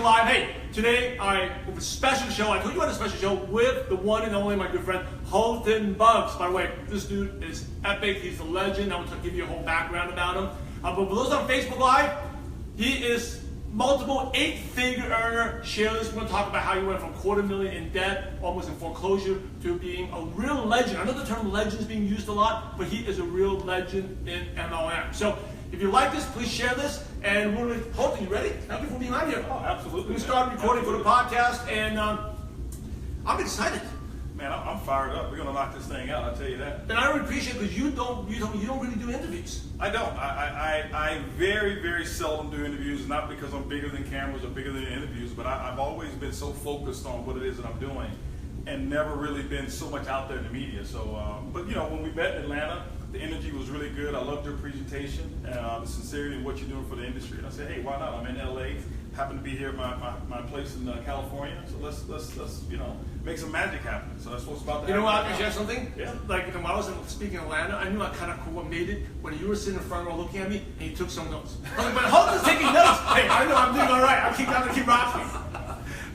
live. Hey, today I have a special show. I told you about a special show with the one and only my good friend Holton Buggs. By the way, this dude is epic. He's a legend. I'm going to give you a whole background about him. But for those on Facebook Live, he is multiple 8-figure earner. Share this. We're going to talk about how he went from $250,000 in debt, almost in foreclosure, to being a real legend. I know the term legend is being used a lot, but he is a real legend in MLM. So if you like this, please share this. And we're going to, Holton, you ready? Thank you for being on here. Oh, absolutely. We started recording for the podcast, and I'm excited. Man, I'm fired up. We're going to knock this thing out, I'll tell you that. And I really appreciate it because you don't really do interviews. I don't. I very, very seldom do interviews, not because I'm bigger than cameras or bigger than interviews, but I've always been so focused on what it is that I'm doing and never really been so much out there in the media. So, but you know, when we met in Atlanta, the energy was really good. I loved your presentation, the sincerity in what you're doing for the industry. And I said, hey, why not? I'm in LA, happen to be here at my place in California. So let's make some magic happen. So that's what's about to happen. You know what? I can share something. Yeah. Like when I was speaking in Atlanta, I knew I kind of coordinated when you were sitting in front row looking at me and you took some notes. I was like, but Holton's taking notes. Hey, I know I'm doing all right. I'm keep rocking.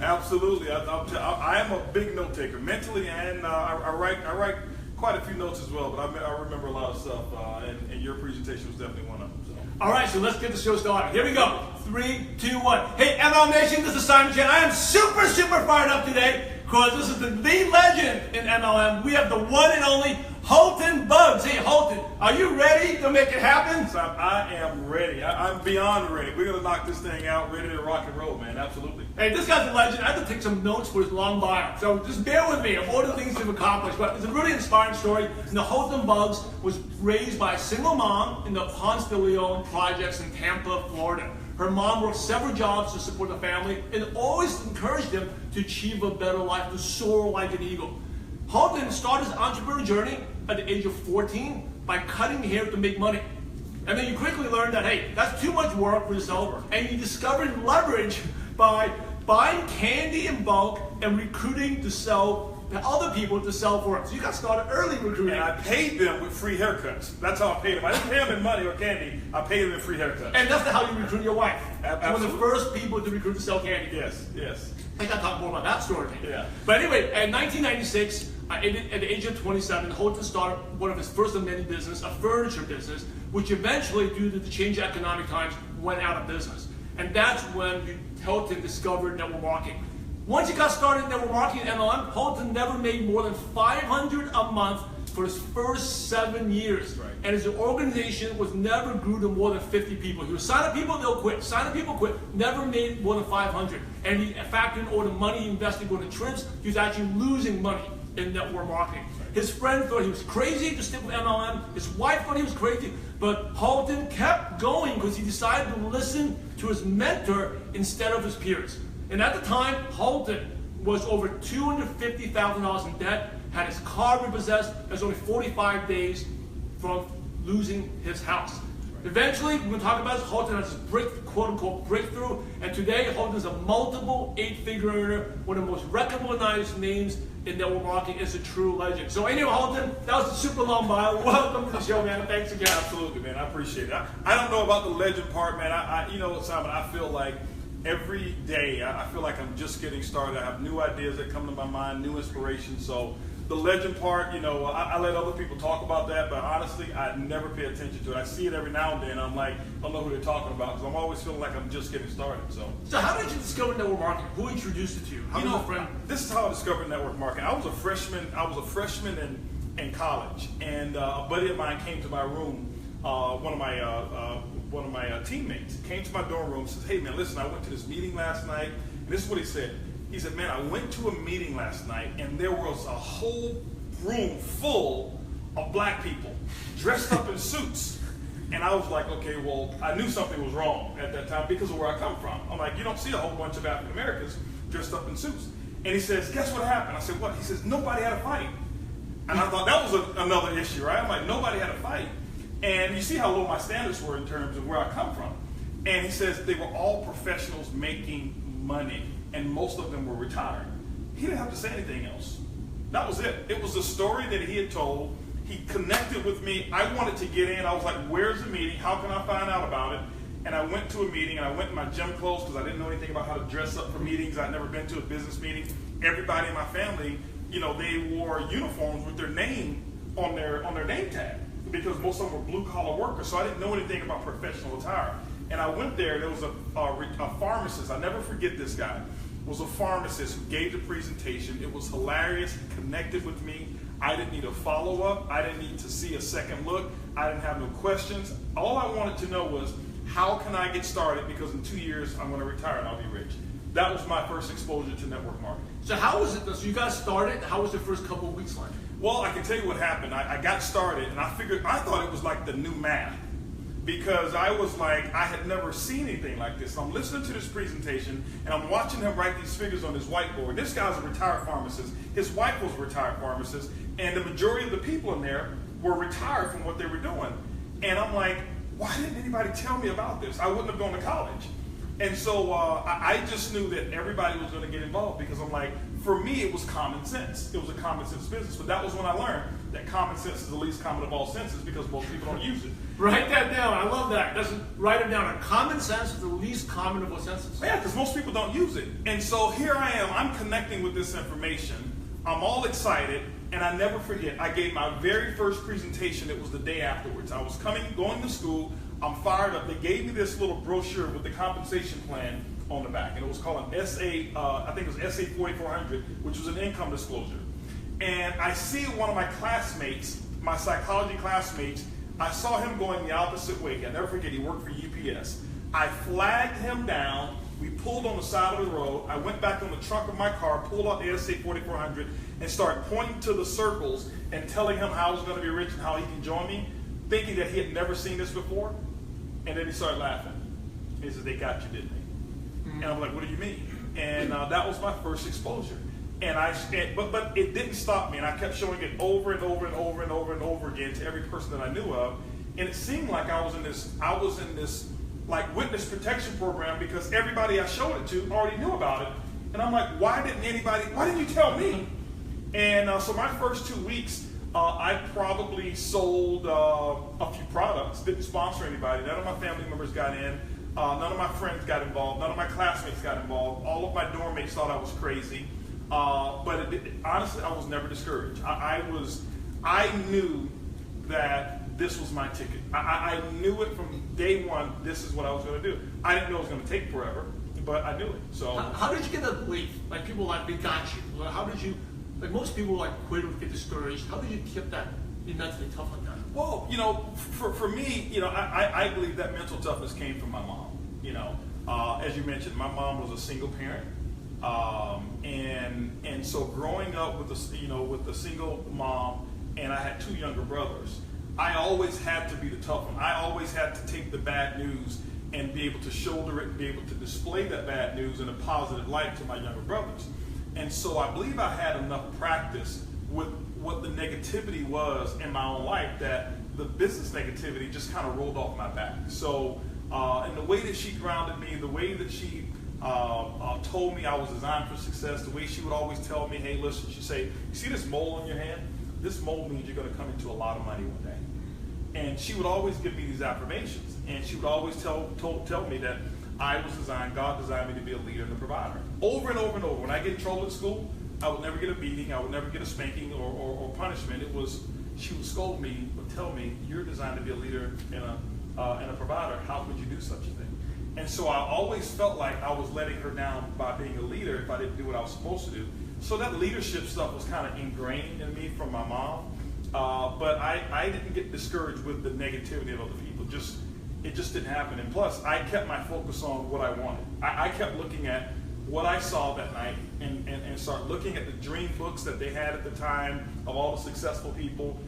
Absolutely. I am a big note taker, mentally, and I write quite a few notes as well, but I remember a lot of stuff, and your presentation was definitely one of them. So. All right, so let's get the show started. Here we go. 3, 2, 1. Hey, MLM Nation, this is Simon Chen. I am super fired up today because this is the legend in MLM. We have the one and only Holton Buggs. Hey, Holton, are you ready to make it happen? So I am ready. I'm beyond ready. We're going to knock this thing out, ready to rock and roll, man. Absolutely. Hey, this guy's a legend. I had to take some notes for his long bio. So just bear with me of all the things he's accomplished. But it's a really inspiring story. You know, Holton Buggs was raised by a single mom in the Ponce de Leon projects in Tampa, Florida. Her mom worked several jobs to support the family and always encouraged him to achieve a better life, to soar like an eagle. Holton started his entrepreneurial journey at the age of 14 by cutting hair to make money. And then you quickly learned that, hey, that's too much work for yourself, and you discovered leverage by buying candy in bulk and recruiting to sell to other people to sell for it. So you got started early recruiting. And I paid them with free haircuts. That's how I paid them. I didn't pay them in money or candy. I paid them in free haircuts. And that's how you recruit your wife. Absolutely. One of the first people to recruit to sell candy. Yes. I got to talk more about that story. Yeah. But anyway, in 1996, at the age of 27, Holton started one of his first of many business, a furniture business, which eventually, due to the change in economic times, went out of business. And that's when Holton discovered network marketing. Once he got started in network marketing and MLM, Holton never made more than $500 a month for his first 7 years. Right. And his organization never grew to more than 50 people. He would sign up people, they'll quit. Sign up people, quit. Never made more than 500. And he factored in all the money he invested going to trips. He was actually losing money in network marketing. His friend thought he was crazy to stick with MLM. His wife thought he was crazy. But Holton kept going because he decided to listen to his mentor instead of his peers. And at the time, Holton was over $250,000 in debt, had his car repossessed, and was only 45 days from losing his house. Eventually, we're going to talk about this. Holton has this quote-unquote breakthrough, and today Holton is a multiple 8-figure earner, one of the most recognized names in network marketing, is a true legend. So anyway, Holton, that was a super long bio. Welcome to the show, man. Thanks again. Absolutely, man. I appreciate it. I don't know about the legend part, man. You know what, Simon, I feel like every day, I feel like I'm just getting started. I have new ideas that come to my mind, new inspiration. So the legend part, I let other people talk about that, but honestly, I never pay attention to it. I see it every now and then. I'm like, I don't know who they're talking about because I'm always feeling like I'm just getting started. So how did you discover network marketing? Who introduced it to you? This is how I discovered network marketing. I was a freshman in college, and a buddy of mine came to my room. One of my teammates came to my dorm room and says, hey man, listen, I went to this meeting last night, and this is what he said. He said, man, I went to a meeting last night, and there was a whole room full of black people dressed up in suits. And I was like, okay, well, I knew something was wrong at that time because of where I come from. I'm like, you don't see a whole bunch of African Americans dressed up in suits. And he says, guess what happened? I said, what? He says, nobody had a fight. And I thought that was another issue, right? I'm like, nobody had a fight. And you see how low my standards were in terms of where I come from. And he says they were all professionals making money, and most of them were retired. He didn't have to say anything else. That was it. It was the story that he had told. He connected with me. I wanted to get in. I was like, where's the meeting? How can I find out about it? And I went to a meeting, and I went in my gym clothes because I didn't know anything about how to dress up for meetings. I'd never been to a business meeting. Everybody in my family, they wore uniforms with their name on their name tag because most of them were blue-collar workers. So I didn't know anything about professional attire. And I went there, and there was a pharmacist. I'll never forget this guy. Was a pharmacist who gave the presentation. It was hilarious. He connected with me. I didn't need a follow-up. I didn't need to see a second look. I didn't have no questions. All I wanted to know was, how can I get started? Because in 2 years, I'm going to retire and I'll be rich. That was my first exposure to network marketing. So how was it? So you guys started. How was the first couple of weeks like? Well, I can tell you what happened. I got started, and I thought it was like the new math. Because I was like, I had never seen anything like this. So I'm listening to this presentation, and I'm watching him write these figures on his whiteboard. This guy's a retired pharmacist. His wife was a retired pharmacist, and the majority of the people in there were retired from what they were doing. And I'm like, why didn't anybody tell me about this? I wouldn't have gone to college. And so I just knew that everybody was going to get involved because I'm like, for me, it was common sense. It was a common sense business. But that was when I learned that common sense is the least common of all senses because most people don't use it. Write that down. I love that. Write it down. Common sense is the least common of all senses. Yeah, because most people don't use it. And so here I am. I'm connecting with this information. I'm all excited. And I never forget, I gave my very first presentation. It was the day afterwards. I was going to school. I'm fired up. They gave me this little brochure with the compensation plan on the back. And it was called an SA, I think it was SA 4400, which was an income disclosure. And I see one of my classmates, my psychology classmates, I saw him going the opposite way. I'll never forget, he worked for UPS. I flagged him down. We pulled on the side of the road. I went back on the trunk of my car, pulled out the SA 4400, and started pointing to the circles and telling him how I was going to be rich and how he can join me, thinking that he had never seen this before. And then he started laughing. He said, they got you, didn't they? And I'm like, what do you mean? And that was my first exposure. But it didn't stop me, and I kept showing it over and over and over and over and over again to every person that I knew of. And it seemed like I was in this like witness protection program because everybody I showed it to already knew about it. And I'm like, why didn't you tell me? And so my first 2 weeks, I probably sold a few products, didn't sponsor anybody. None of my family members got in. None of my friends got involved. None of my classmates got involved. All of my dorm mates thought I was crazy. But honestly, I was never discouraged. I knew that this was my ticket. I knew it from day one. This is what I was going to do. I didn't know it was going to take forever, but I knew it. So how did you get that belief? Like people like, we got you. How did you? Like most people like quit or get discouraged. How did you keep that immensely tough on that? Well, for me, I believe that mental toughness came from my mom. As you mentioned, my mom was a single parent. And so growing up with a single mom, and I had two younger brothers, I always had to be the tough one. I always had to take the bad news and be able to shoulder it and be able to display that bad news in a positive light to my younger brothers. And so I believe I had enough practice with what the negativity was in my own life that the business negativity just kind of rolled off my back. So, and the way that she grounded me, the way that she told me I was designed for success, the way she would always tell me, hey, listen, she'd say, you see this mole on your hand? This mole means you're going to come into a lot of money one day. And she would always give me these affirmations. And she would always tell me that I was designed, God designed me to be a leader and a provider. Over and over and over. When I get in trouble at school, I would never get a beating. I would never get a spanking or punishment. It was, she would scold me, would tell me, you're designed to be a leader and a provider. How could you do such a thing? And so I always felt like I was letting her down by being a leader if I didn't do what I was supposed to do. So that leadership stuff was kind of ingrained in me from my mom. But I didn't get discouraged with the negativity of other people. It just didn't happen. And plus, I kept my focus on what I wanted. I kept looking at what I saw that night and start looking at the dream books that they had at the time of all the successful people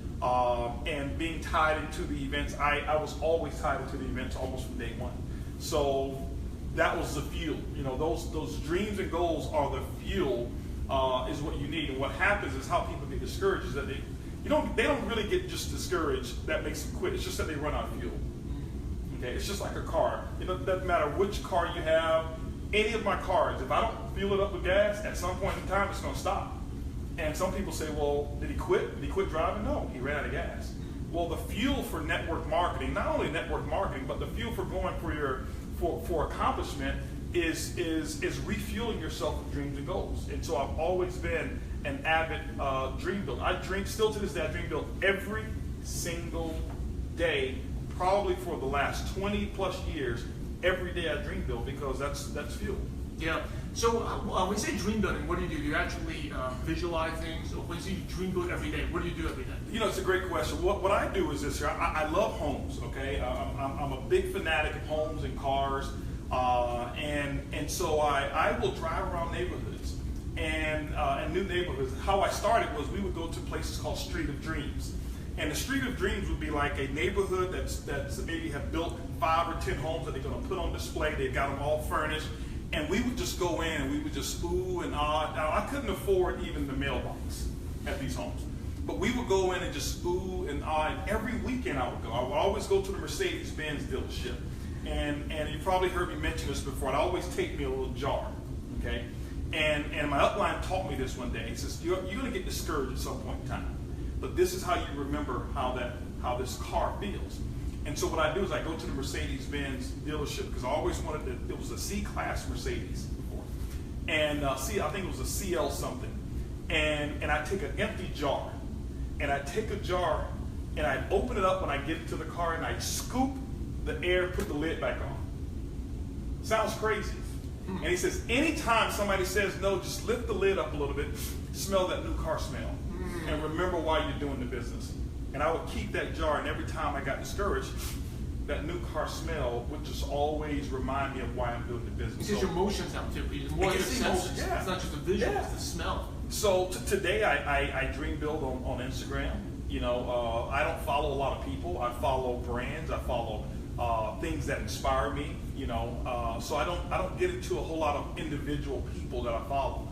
and being tied into the events. I was always tied into the events almost from day one. So that was the fuel. Those dreams and goals are the fuel is what you need. And what happens is how people get discouraged is that they don't really get just discouraged. That makes them quit. It's just that they run out of fuel. Okay, it's just like a car. It doesn't matter which car you have. Any of my cars, if I don't fuel it up with gas, at some point in time, it's going to stop. And some people say, well, did he quit? Did he quit driving? No, he ran out of gas. Well, the fuel for network marketing, not only network marketing, but the fuel for going for accomplishment is refueling yourself with dreams and goals. And so I've always been an avid dream builder. Still to this day, I dream build every single day, probably for the last 20 plus years. Every day I dream build because that's fuel. Yeah. So when you say dream building, what do? Do you actually visualize things? Or when you say you dream build every day, what do you do every day? You know, it's a great question. What I do is this here. I love homes, okay? I'm a big fanatic of homes and cars. And so I will drive around neighborhoods and new neighborhoods. How I started was we would go to places called Street of Dreams. And the Street of Dreams would be like a neighborhood that's maybe have built 5 or 10 homes that they're going to put on display. They've got them all furnished. And we would just go in and we would just ooh and ah. Now, I couldn't afford even the mailbox at these homes. But we would go in and just ooh and ah. And every weekend I would go. I would always go to the Mercedes-Benz dealership. And you probably heard me mention this before. I'd always take me a little jar, okay? And my upline taught me this one day. He says, you're going to get discouraged at some point in time. But this is how you remember how this car feels. And so what I do is I go to the Mercedes-Benz dealership because I always wanted it was a C-Class Mercedes before. And I think it was a CL something. And I take an empty jar. And I take a jar and I open it up when I get into the car and I scoop the air, put the lid back on. Sounds crazy. And he says, anytime somebody says no, just lift the lid up a little bit, smell that new car smell, and remember why you're doing the business. And I would keep that jar, and every time I got discouraged, that new car smell would just always remind me of why I'm doing the business. Because your emotions out too. It's more than the senses. Yeah. It's not just the visual, it's the smell. So today I dream build on Instagram. You know, I don't follow a lot of people. I follow brands. I follow things that inspire me. You know, so I don't get into a whole lot of individual people that I follow.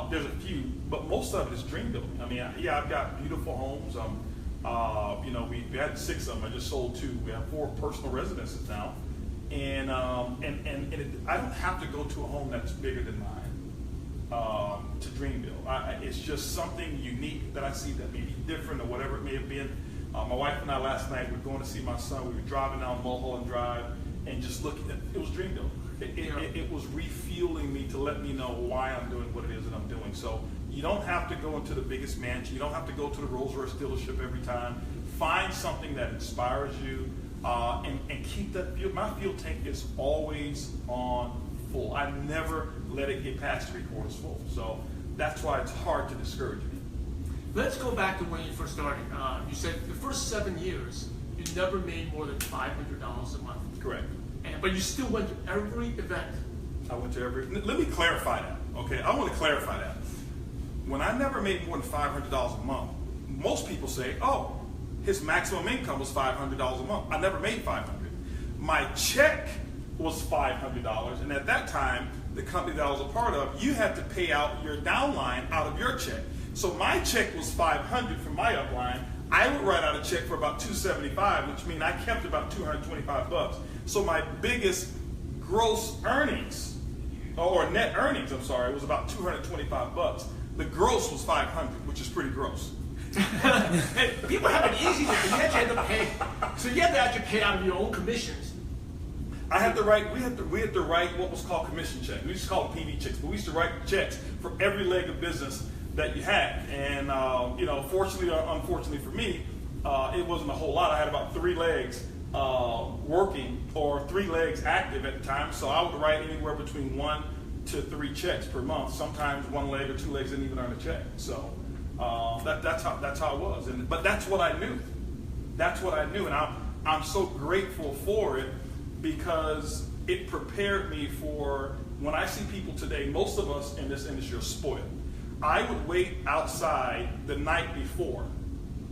There's a few, but most of it is dream building. I mean, I've got beautiful homes. You know, we had 6 of them. I just sold 2. We have 4 personal residences now, and I don't have to go to a home that's bigger than mine to dream build. It's just something unique that I see that may be different or whatever it may have been. My wife and I last night were going to see my son. We were driving down Mulholland Drive and just looking at it was dream building. It was refueling me to let me know why I'm doing what it is that I'm doing. So you don't have to go into the biggest mansion. You don't have to go to the Rolls Royce dealership every time. Find something that inspires you and keep that fuel. My fuel tank is always on full. I never let it get past 3/4 full. So that's why it's hard to discourage me. Let's go back to when you first started. You said the first 7 years, you never made more than $500 a month. Correct. But you still went to every event. I went to every. Let me clarify that. Okay, I want to clarify that. When I never made more than $500 a month, most people say, "Oh, his maximum income was $500 a month." I never made $500. My check was $500, and at that time, the company that I was a part of, you had to pay out your downline out of your check. So my check was $500 from my upline. I would write out a check for about $275, which means I kept about $225. So my biggest gross earnings, or net earnings, I'm sorry, was about $225. The gross was $500, which is pretty gross. Hey, people have it easy, but you had to pay. So you had to actually pay out of your own commissions. I had to write. We had to write what was called commission checks. We used to call it PV checks, but we used to write checks for every leg of business that you had. And you know, fortunately or unfortunately for me, it wasn't a whole lot. I had about 3 legs working, or 3 legs active at the time. So I would write anywhere between 1 to 3 checks per month. Sometimes 1 leg or 2 legs didn't even earn a check. So that's how it was. But that's what I knew. That's what I knew, and I'm so grateful for it, because it prepared me for when I see people today. Most of us in this industry are spoiled. I would wait outside the night before.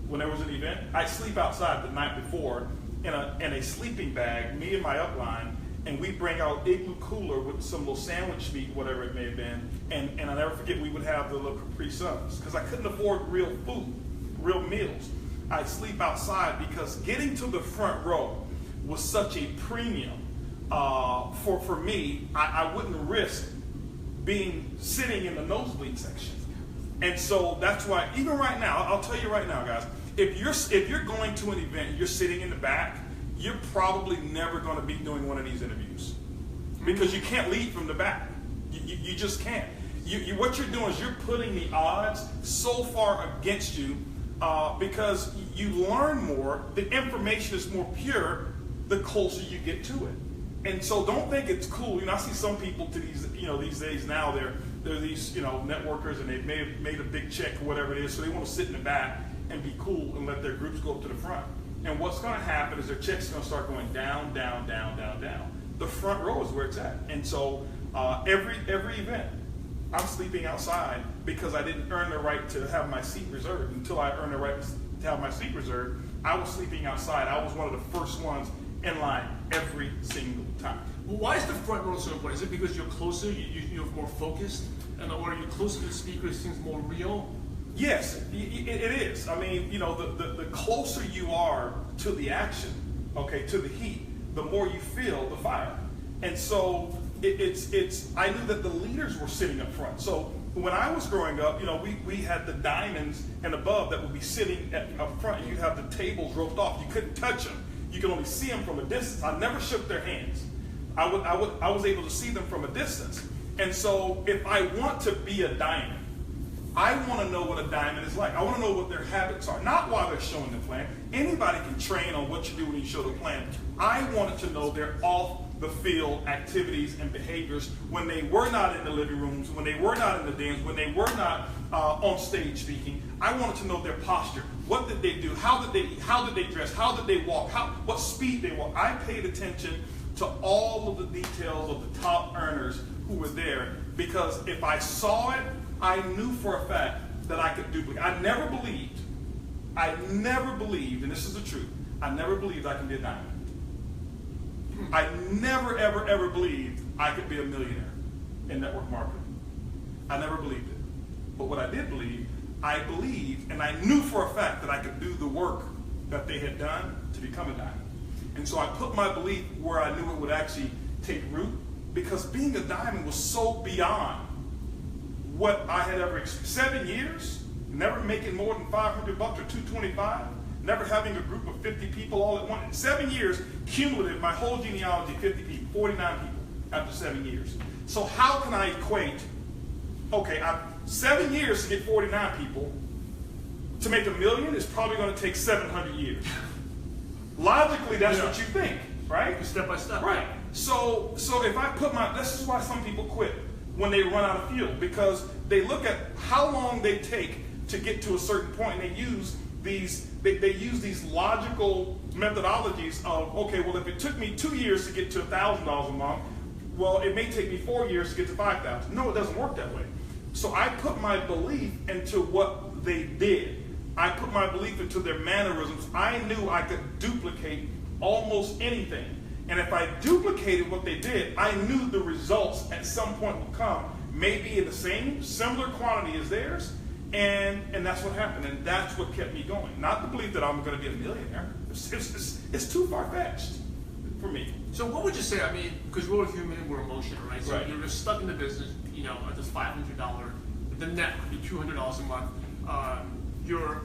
When there was an event, I'd sleep outside the night before in a sleeping bag, me and my upline, and we'd bring out igloo cooler with some little sandwich meat, whatever it may have been, and I'll never forget, we would have the little Capri Suns, because I couldn't afford real food, real meals. I'd sleep outside because getting to the front row was such a premium for me. I wouldn't risk sitting in the nosebleed section. And so that's why, even right now, I'll tell you right now, guys, if you're going to an event, you're sitting in the back, you're probably never going to be doing one of these interviews because you can't lead from the back. You just can't. What you're doing is you're putting the odds so far against you because you learn more. The information is more pure the closer you get to it. And so don't think it's cool. I see some people to these days now they're these networkers and they've made a big check or whatever it is, so they want to sit in the back and be cool and let their groups go up to the front. And what's going to happen is their check's going to start going down, down, down, down, down. The front row is where it's at. And so every event, I'm sleeping outside because I didn't earn the right to have my seat reserved. Until I earned the right to have my seat reserved, I was sleeping outside. I was one of the first ones in line every single time. Well, why is the front row so important? Is it because you're closer, you're more focused, or you're closer to the speaker, it seems more real? Yes, it is. I mean, the closer you are to the action, okay, to the heat, the more you feel the fire. And so I knew that the leaders were sitting up front. So when I was growing up, we had the diamonds and above that would be sitting up front. You'd have the tables roped off. You couldn't touch them. You could only see them from a distance. I never shook their hands. I was able to see them from a distance. And so if I want to be a diamond, I want to know what a diamond is like. I want to know what their habits are, not while they're showing the plan. Anybody can train on what you do when you show the plan. I wanted to know their off-the-field activities and behaviors when they were not in the living rooms, when they were not in the dens, when they were not on stage speaking. I wanted to know their posture. What did they do? How did they dress? How did they walk? What speed they walk? I paid attention to all of the details of the top earners who were there because if I saw it, I knew for a fact that I could duplicate. I never believed, and this is the truth, I never believed I could be a diamond. I never, ever, ever believed I could be a millionaire in network marketing. I never believed it. But what I did believe, I believed, and I knew for a fact that I could do the work that they had done to become a diamond. And so I put my belief where I knew it would actually take root because being a diamond was so beyond what I had ever experienced. 7 years, never making more than $500 or $225, never having a group of 50 people all at once. In 7 years, cumulative, my whole genealogy, 50 people, 49 people after 7 years. So how can I equate, 7 years to get 49 people, to make $1 million is probably going to take 700 years. Logically, that's what you think, right? Step by step. Right. So if I put this is why some people quit when they run out of fuel, because they look at how long they take to get to a certain point, and they use these logical methodologies of, if it took me 2 years to get to $1,000 a month, well, it may take me 4 years to get to $5,000. No, it doesn't work that way. So I put my belief into what they did. I put my belief into their mannerisms. I knew I could duplicate almost anything. And if I duplicated what they did, I knew the results at some point would come, maybe in the similar quantity as theirs, and that's what happened, and that's what kept me going. Not the belief that I'm going to be a millionaire. It's too far-fetched for me. So what would you say, because we're all human, we're emotional, right? So Right. You're just stuck in the business, at this $500, the net could be $200 a month. You're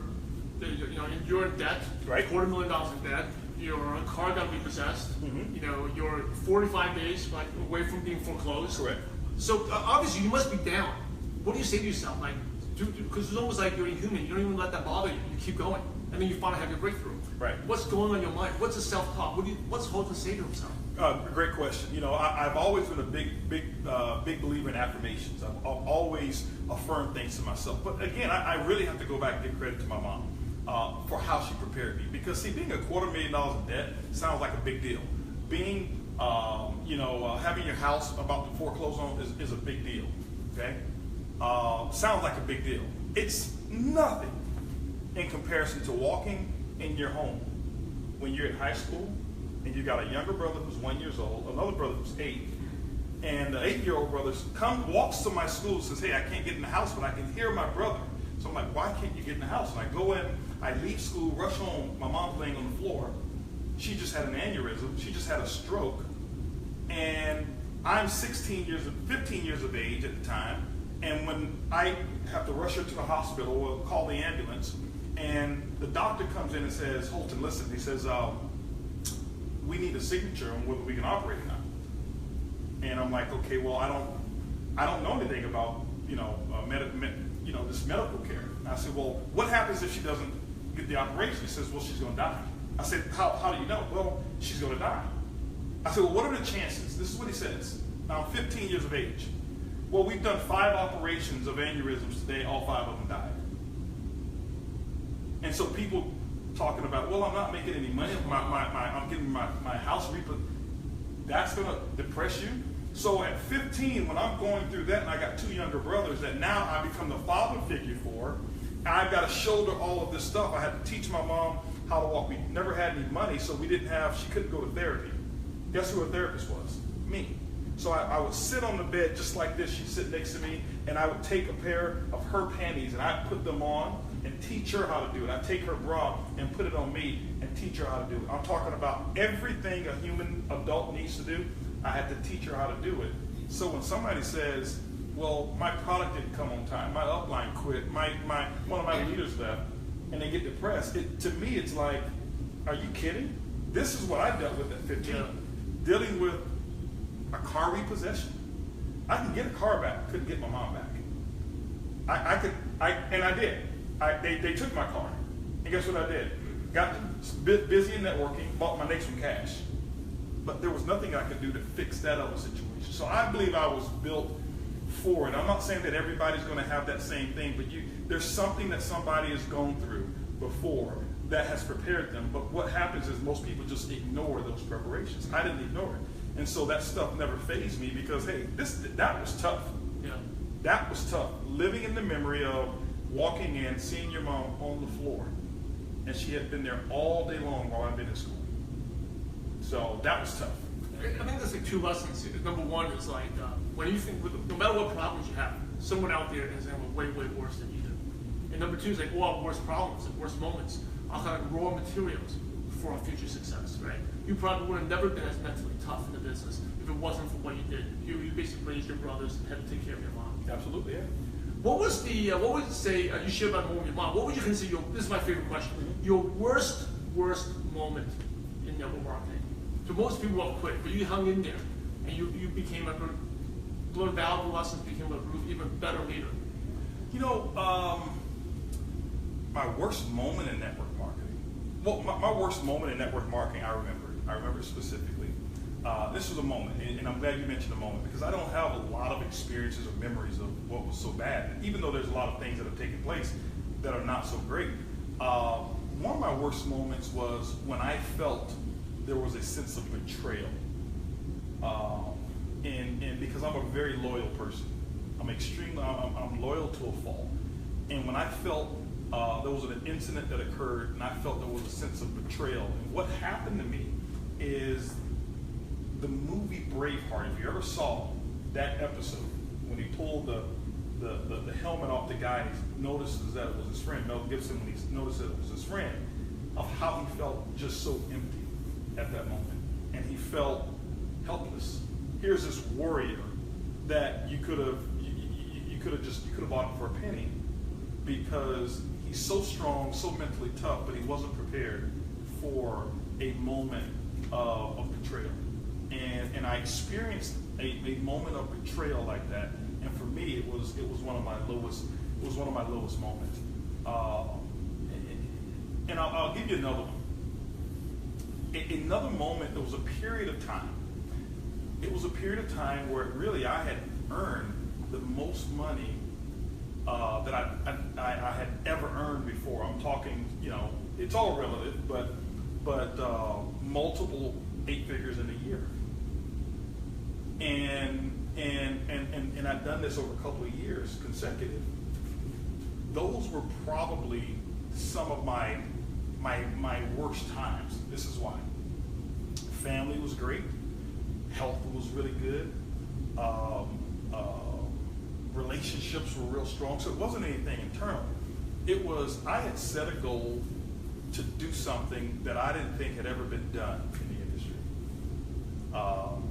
in debt, Right. $250,000 in debt. Your car got repossessed. Mm-hmm. You're 45 days away from being foreclosed. Correct. So obviously you must be down. What do you say to yourself? Because it's almost like you're inhuman. You don't even let that bother you. You keep going, and then you finally have your breakthrough. Right. What's going on in your mind? What's the self-talk? What's Holton say to himself? Great question. I've always been a big believer in affirmations. I've always affirmed things to myself. But again, I really have to go back and give credit to my mom. For how she prepared me. Because see, being $250,000 in debt sounds like a big deal. Being, having your house about to foreclose on is a big deal. Okay? Sounds like a big deal. It's nothing in comparison to walking in your home when you're in high school and you got a younger brother who's 1 year old, another brother who's 8, and the 8-year-old brother walks to my school and says, "Hey, I can't get in the house, but I can hear my brother." So I'm like, "Why can't you get in the house?" And I go in, I leave school, rush home, my mom's laying on the floor. She just had an aneurysm, she just had a stroke. And I'm 15 years of age at the time. And when I have to rush her to the hospital or call the ambulance, And the doctor comes in and says, Holton, listen, he says, we need a signature on whether we can operate or not. And I'm like, okay, well, I don't know anything about, this medical care. And I said, well, what happens if she doesn't get the operation? He says, well, she's going to die. I said, how do you know? Well, she's going to die. I said, well, what are the chances? This is what he says. Now, I'm 15 years of age. Well, we've done 5 operations of aneurysms today. All 5 of them died. And so people talking about, well, I'm not making any money. I'm getting my house repo. That's going to depress you. So at 15, when I'm going through that, and I got 2 younger brothers that now I become the father figure for, and I've got to shoulder all of this stuff. I had to teach my mom how to walk. We never had any money, so she couldn't go to therapy. Guess who her therapist was? Me. So I would sit on the bed just like this. She'd sit next to me, and I would take a pair of her panties, and I'd put them on and teach her how to do it. I'd take her bra and put it on me and teach her how to do it. I'm talking about everything a human adult needs to do. I had to teach her how to do it. So when somebody says, well, my product didn't come on time, my upline quit, one of my leaders left, and they get depressed, to me it's like, are you kidding? This is what I dealt with at 15. Yeah. Dealing with a car repossession. I could get a car back, couldn't get my mom back. I did. They took my car. And guess what I did? Got busy in networking, bought my next one cash. But there was nothing I could do to fix that other situation. So I believe I was built for it. I'm not saying that everybody's going to have that same thing, but there's something that somebody has gone through before that has prepared them. But what happens is most people just ignore those preparations. I didn't ignore it. And so that stuff never fazed me because, hey, that was tough. Yeah. That was tough. Living in the memory of walking in, seeing your mom on the floor, and she had been there all day long while I've been in school. So that was tough. I think there's like 2 lessons here. Number one is like, when you think, no matter what problems you have, someone out there is having way, way worse than you do. And number 2 is like, well, worst problems and worst moments are kind of raw materials for our future success, right? You probably would have never been as mentally tough in the business if it wasn't for what you did. You basically raised your brothers and had to take care of your mom. Absolutely, yeah. What would you say, you shared about home with your mom, what would you consider this is my favorite question, your worst moment in network marketing? So most people will quit, but you hung in there, and you became learned valuable lessons, became an even better leader. My worst moment in network marketing. Well, my worst moment in network marketing, I remember specifically. This was a moment, and I'm glad you mentioned a moment, because I don't have a lot of experiences or memories of what was so bad, even though there's a lot of things that have taken place that are not so great. One of my worst moments was when I felt there was a sense of betrayal. And because I'm a very loyal person. I'm loyal to a fault. And when I felt there was an incident that occurred and I felt there was a sense of betrayal, and what happened to me is the movie Braveheart, if you ever saw that episode, when he pulled the helmet off the guy and he notices that it was his friend, Mel Gibson, when he noticed that it was his friend, of how he felt just so empty at that moment, and he felt helpless. Here's this warrior that you could have bought him for a penny because he's so strong, so mentally tough, but he wasn't prepared for a moment of betrayal. And I experienced a moment of betrayal like that, and for me it was one of my lowest moments. And I'll give you another one. Another moment, there was a period of time. It was a period of time where really I had earned the most money that I had ever earned before. I'm talking, it's all relative, but multiple 8 figures in a year. And I'd done this over a couple of years consecutive. Those were probably some of my worst times. This is why. Family was great. Health was really good. Relationships were real strong. So it wasn't anything internal. It was, I had set a goal to do something that I didn't think had ever been done in the industry.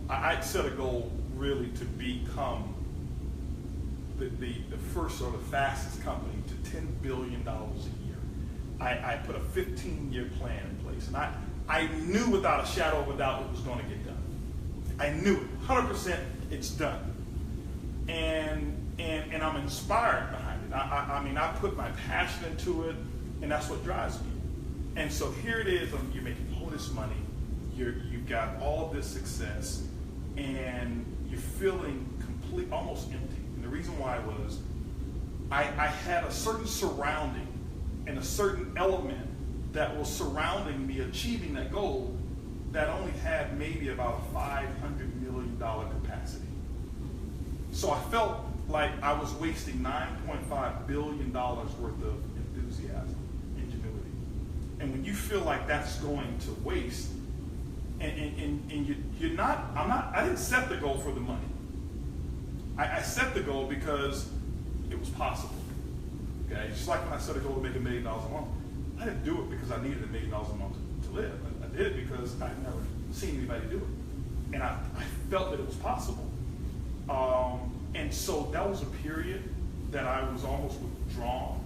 I'd set a goal really to become the first or the fastest company to $10 billion a year. I put a 15-year plan in place. And I knew without a shadow of a doubt it was going to get done. I knew it, 100% it's done. And I'm inspired behind it. I mean, I put my passion into it, and that's what drives me. And so here it is, you're making all this money, you've got all of this success, and you're feeling almost empty. And the reason why was I had a certain surrounding and a certain element that was surrounding me achieving that goal that only had maybe about a $500 million capacity. So I felt like I was wasting $9.5 billion worth of enthusiasm, ingenuity. And when you feel like that's going to waste, and you're not, I didn't set the goal for the money. I set the goal because it was possible. Okay, just like when I set a goal to make $1 million a month, I didn't do it because I needed $1 million a month to live. I did it because I'd never seen anybody do it, and I felt that it was possible. And so that was a period that I was almost withdrawn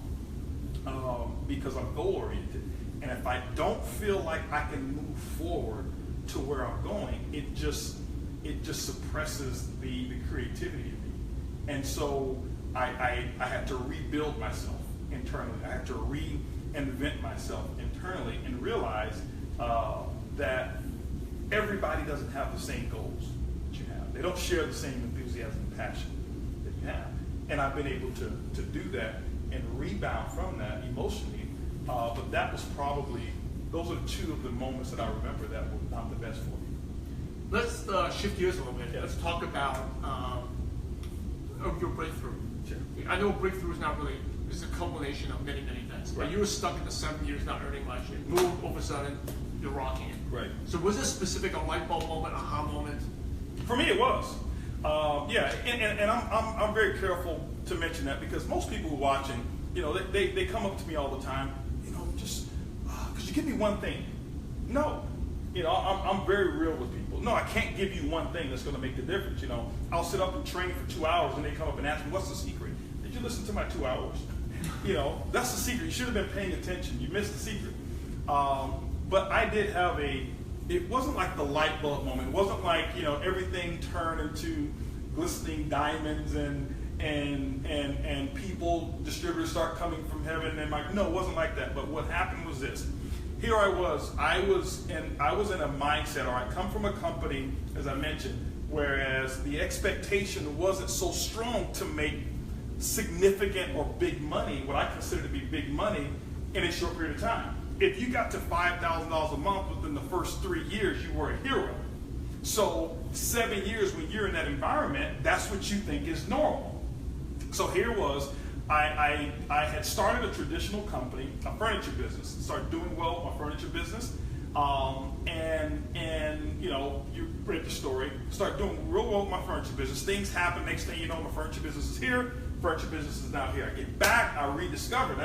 because I'm goal oriented. And if I don't feel like I can move forward to where I'm going, it just suppresses the creativity in me. And so I had to rebuild myself internally. I had to reinvent myself internally and realize that everybody doesn't have the same goals that you have. They don't share the same enthusiasm and passion that you have. And I've been able to do that and rebound from that emotionally. But that was probably, those are two of the moments that I remember that were not the best for me. Let's shift gears a little bit. Let's talk about your breakthrough. Sure. I know breakthrough is not really, it's a culmination of many, many things. Right. But you were stuck in the 7 years not earning much, and boom, all of a sudden, you're rocking it. Right. So was this specific a light bulb moment, aha moment? For me, it was. Yeah, and I'm very careful to mention that because most people who are watching, you know, they come up to me all the time, you know, just, could you give me one thing? No. You know, I'm very real with people. No, I can't give you one thing that's going to make the difference. You know, I'll sit up and train for 2 hours and they come up and ask me, what's the secret? Did you listen to my 2 hours? You know, that's the secret. You should have been paying attention. You missed the secret. But I did have it wasn't like the light bulb moment. It wasn't like, you know, everything turned into glistening diamonds and people, distributors start coming from heaven and no, it wasn't like that. But what happened was this. Here I was in a mindset, or I come from a company, as I mentioned, whereas the expectation wasn't so strong to make significant or big money, what I consider to be big money, in a short period of time. If you got to $5,000 a month within the first 3 years, you were a hero. So 7 years when you're in that environment, that's what you think is normal. So here was, I had started a traditional company, a furniture business, started doing well with my furniture business, and you know, you read the story, started doing real well with my furniture business. Things happen, next thing you know, my furniture business is here, furniture business is now here. I get back, I didn't discover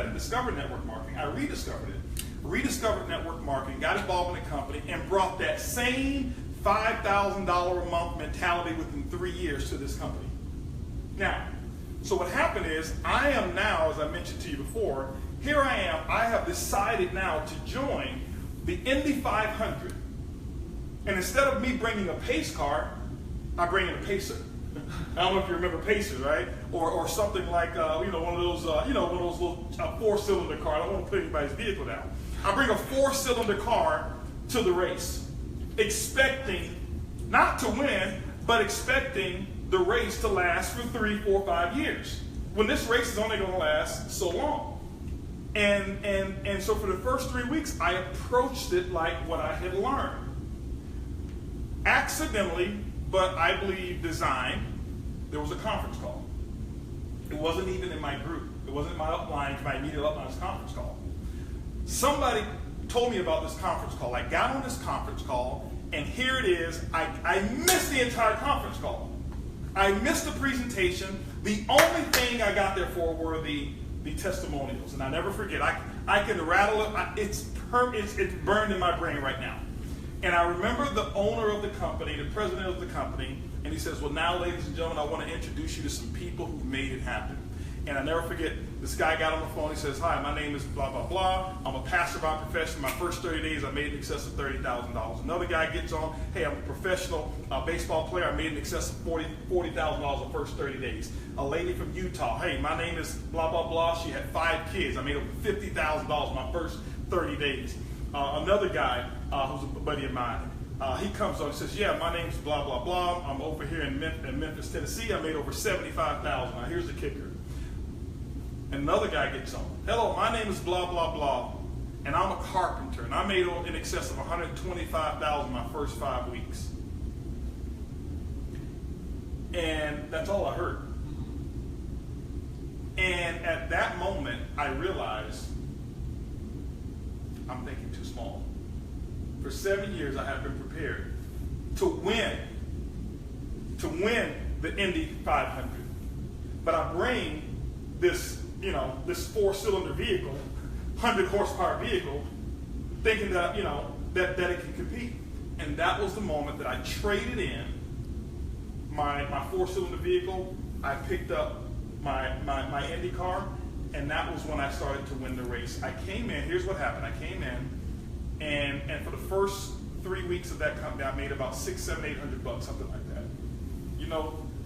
network marketing, I rediscovered it. Rediscovered network marketing, got involved in the company, and brought that same $5,000 a month mentality within 3 years to this company. Now, so what happened is, I am now, as I mentioned to you before, here I am, I have decided now to join the Indy 500. And instead of me bringing a pace car, I bring in a pacer. I don't know if you remember pacers, right? Or something like, one of those little four-cylinder car. I don't want to put anybody's vehicle down. I bring a four-cylinder car to the race, expecting not to win, but expecting the race to last for 3, 4, 5 years. When this race is only going to last so long. And so for the first 3 weeks, I approached it like what I had learned. Accidentally, but I believe designed, there was a conference call. It wasn't even in my group. It wasn't my upline, my immediate upline's conference call. Somebody told me about this conference call. I got on this conference call, and here it is. I missed the entire conference call. I missed the presentation. The only thing I got there for were the testimonials, and I never forget. I can rattle it. It's burned in my brain right now. And I remember the owner of the company, the president of the company, and he says, well, now, ladies and gentlemen, I want to introduce you to some people who made it happen. And I never forget, this guy got on the phone. He says, "Hi, my name is blah, blah, blah. I'm a pastor by profession. My first 30 days, I made in excess of $30,000. Another guy gets on, "Hey, I'm a professional baseball player. I made in excess of $40,000 the first 30 days. A lady from Utah, "Hey, my name is blah, blah, blah. She had 5 kids. I made over $50,000 my first 30 days. Another guy who's a buddy of mine, he comes on and says, "Yeah, my name's blah, blah, blah. I'm over here in Memphis, Tennessee. I made over $75,000. Now, here's the kicker. Another guy gets on. "Hello, my name is blah, blah, blah, and I'm a carpenter, and I made in excess of $125,000 my first 5 weeks." And that's all I heard. And at that moment, I realized I'm thinking too small. For 7 years, I have been prepared to win the Indy 500. But I bring this 4-cylinder vehicle, 100 horsepower vehicle, thinking that, that it can compete. And that was the moment that I traded in my 4-cylinder vehicle. I picked up my Indy car, and that was when I started to win the race. I came in, here's what happened. I came in, and for the first 3 weeks of that company, I made about $600, $700, $800, something like that.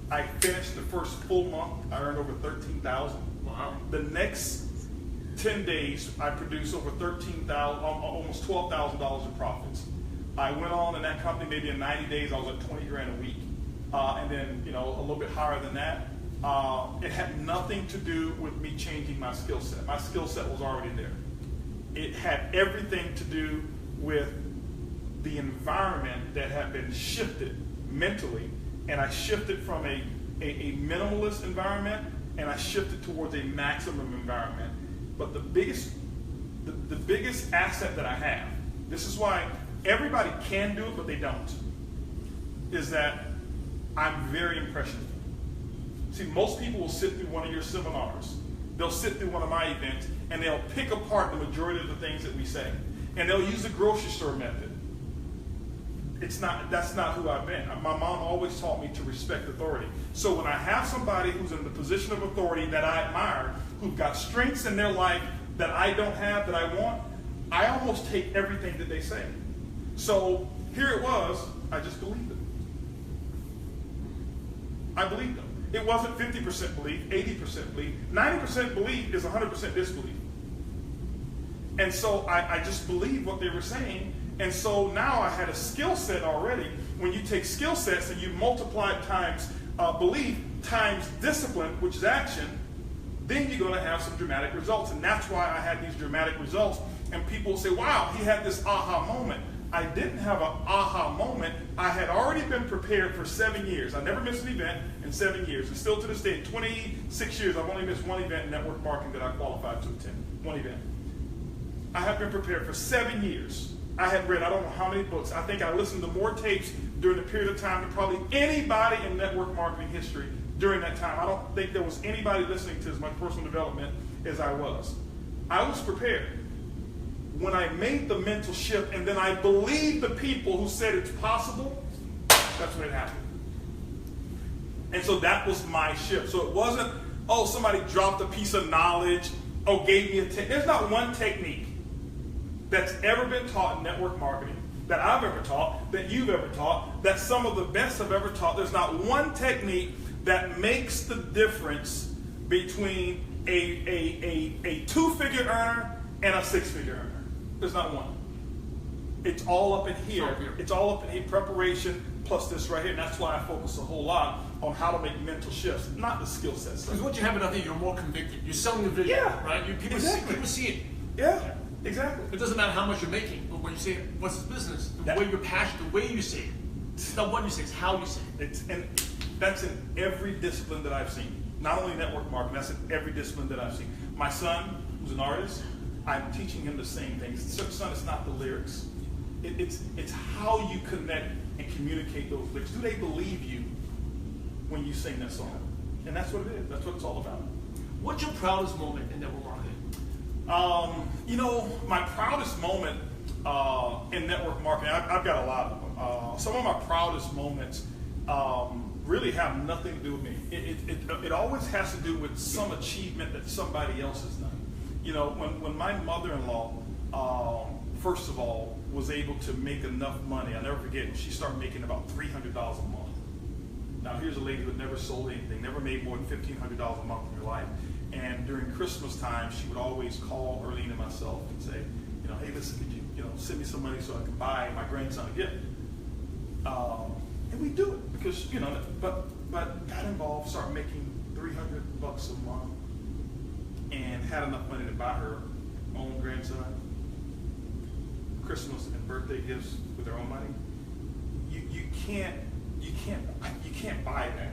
I finished the first full month, I earned over $13,000. Wow. The next 10 days, I produced over almost $12,000 in profits. I went on in that company, maybe in 90 days, I was at 20 grand a week. And then, a little bit higher than that. It had nothing to do with me changing my skill set. My skill set was already there. It had everything to do with the environment that had been shifted mentally. And I shifted from a minimalist environment, and I shifted towards a maximum environment. But the biggest asset that I have, this is why everybody can do it, but they don't, is that I'm very impressionable. See, most people will sit through one of your seminars, they'll sit through one of my events, and they'll pick apart the majority of the things that we say. And they'll use the grocery store method. That's not who I've been. My mom always taught me to respect authority. So when I have somebody who's in the position of authority that I admire, who've got strengths in their life that I don't have, that I want, I almost take everything that they say. So here it was, I just believed it. I believed them. It wasn't 50% belief, 80% belief. 90% belief is 100% disbelief. And so I just believed what they were saying. And so now I had a skill set already. When you take skill sets and you multiply it times belief times discipline, which is action, then you're going to have some dramatic results. And that's why I had these dramatic results. And people will say, "Wow, he had this aha moment." I didn't have an aha moment. I had already been prepared for 7 years. I never missed an event in 7 years. And still to this day, in 26 years, I've only missed one event in network marketing that I qualified to attend. One event. I have been prepared for 7 years. I had read, I don't know how many books. I think I listened to more tapes during the period of time than probably anybody in network marketing history during that time. I don't think there was anybody listening to as much personal development as I was. I was prepared. When I made the mental shift, and then I believed the people who said it's possible, that's when it happened. And so that was my shift. So it wasn't, somebody dropped a piece of knowledge, gave me a technique. There's not one technique that's ever been taught in network marketing, that I've ever taught, that you've ever taught, that some of the best have ever taught. There's not one technique that makes the difference between a 2-figure earner and a 6-figure earner. There's not one. It's all up in here. It's all up in here, preparation plus this right here. And that's why I focus a whole lot on how to make mental shifts, not the skill sets. Because once you have enough, you're more convicted. You're selling the vision, right? People see it. Yeah. Exactly. It doesn't matter how much you're making, but when you say, "What's this business?" The way you're passionate, the way you say it. It's not what you say, it's how you say it. And that's in every discipline that I've seen. Not only network marketing, that's in every discipline that I've seen. My son, who's an artist, I'm teaching him the same things. Son, it's not the lyrics. It's how you connect and communicate those lyrics. Do they believe you when you sing that song? And that's what it is. That's what it's all about. What's your proudest moment in network marketing? My proudest moment in network marketing, I've got a lot of them. Some of my proudest moments really have nothing to do with me. It always has to do with some achievement that somebody else has done. You know, when my mother-in-law, first of all, was able to make enough money, I'll never forget, she started making about $300 a month. Now here's a lady who had never sold anything, never made more than $1,500 a month in her life. And during Christmas time, she would always call Erlene and myself and say, you know, hey, listen, could you send me some money so I can buy my grandson a gift? And we do it because, you know, but got involved, started making $300 a month, and had enough money to buy her own grandson Christmas and birthday gifts with her own money. You can't buy that.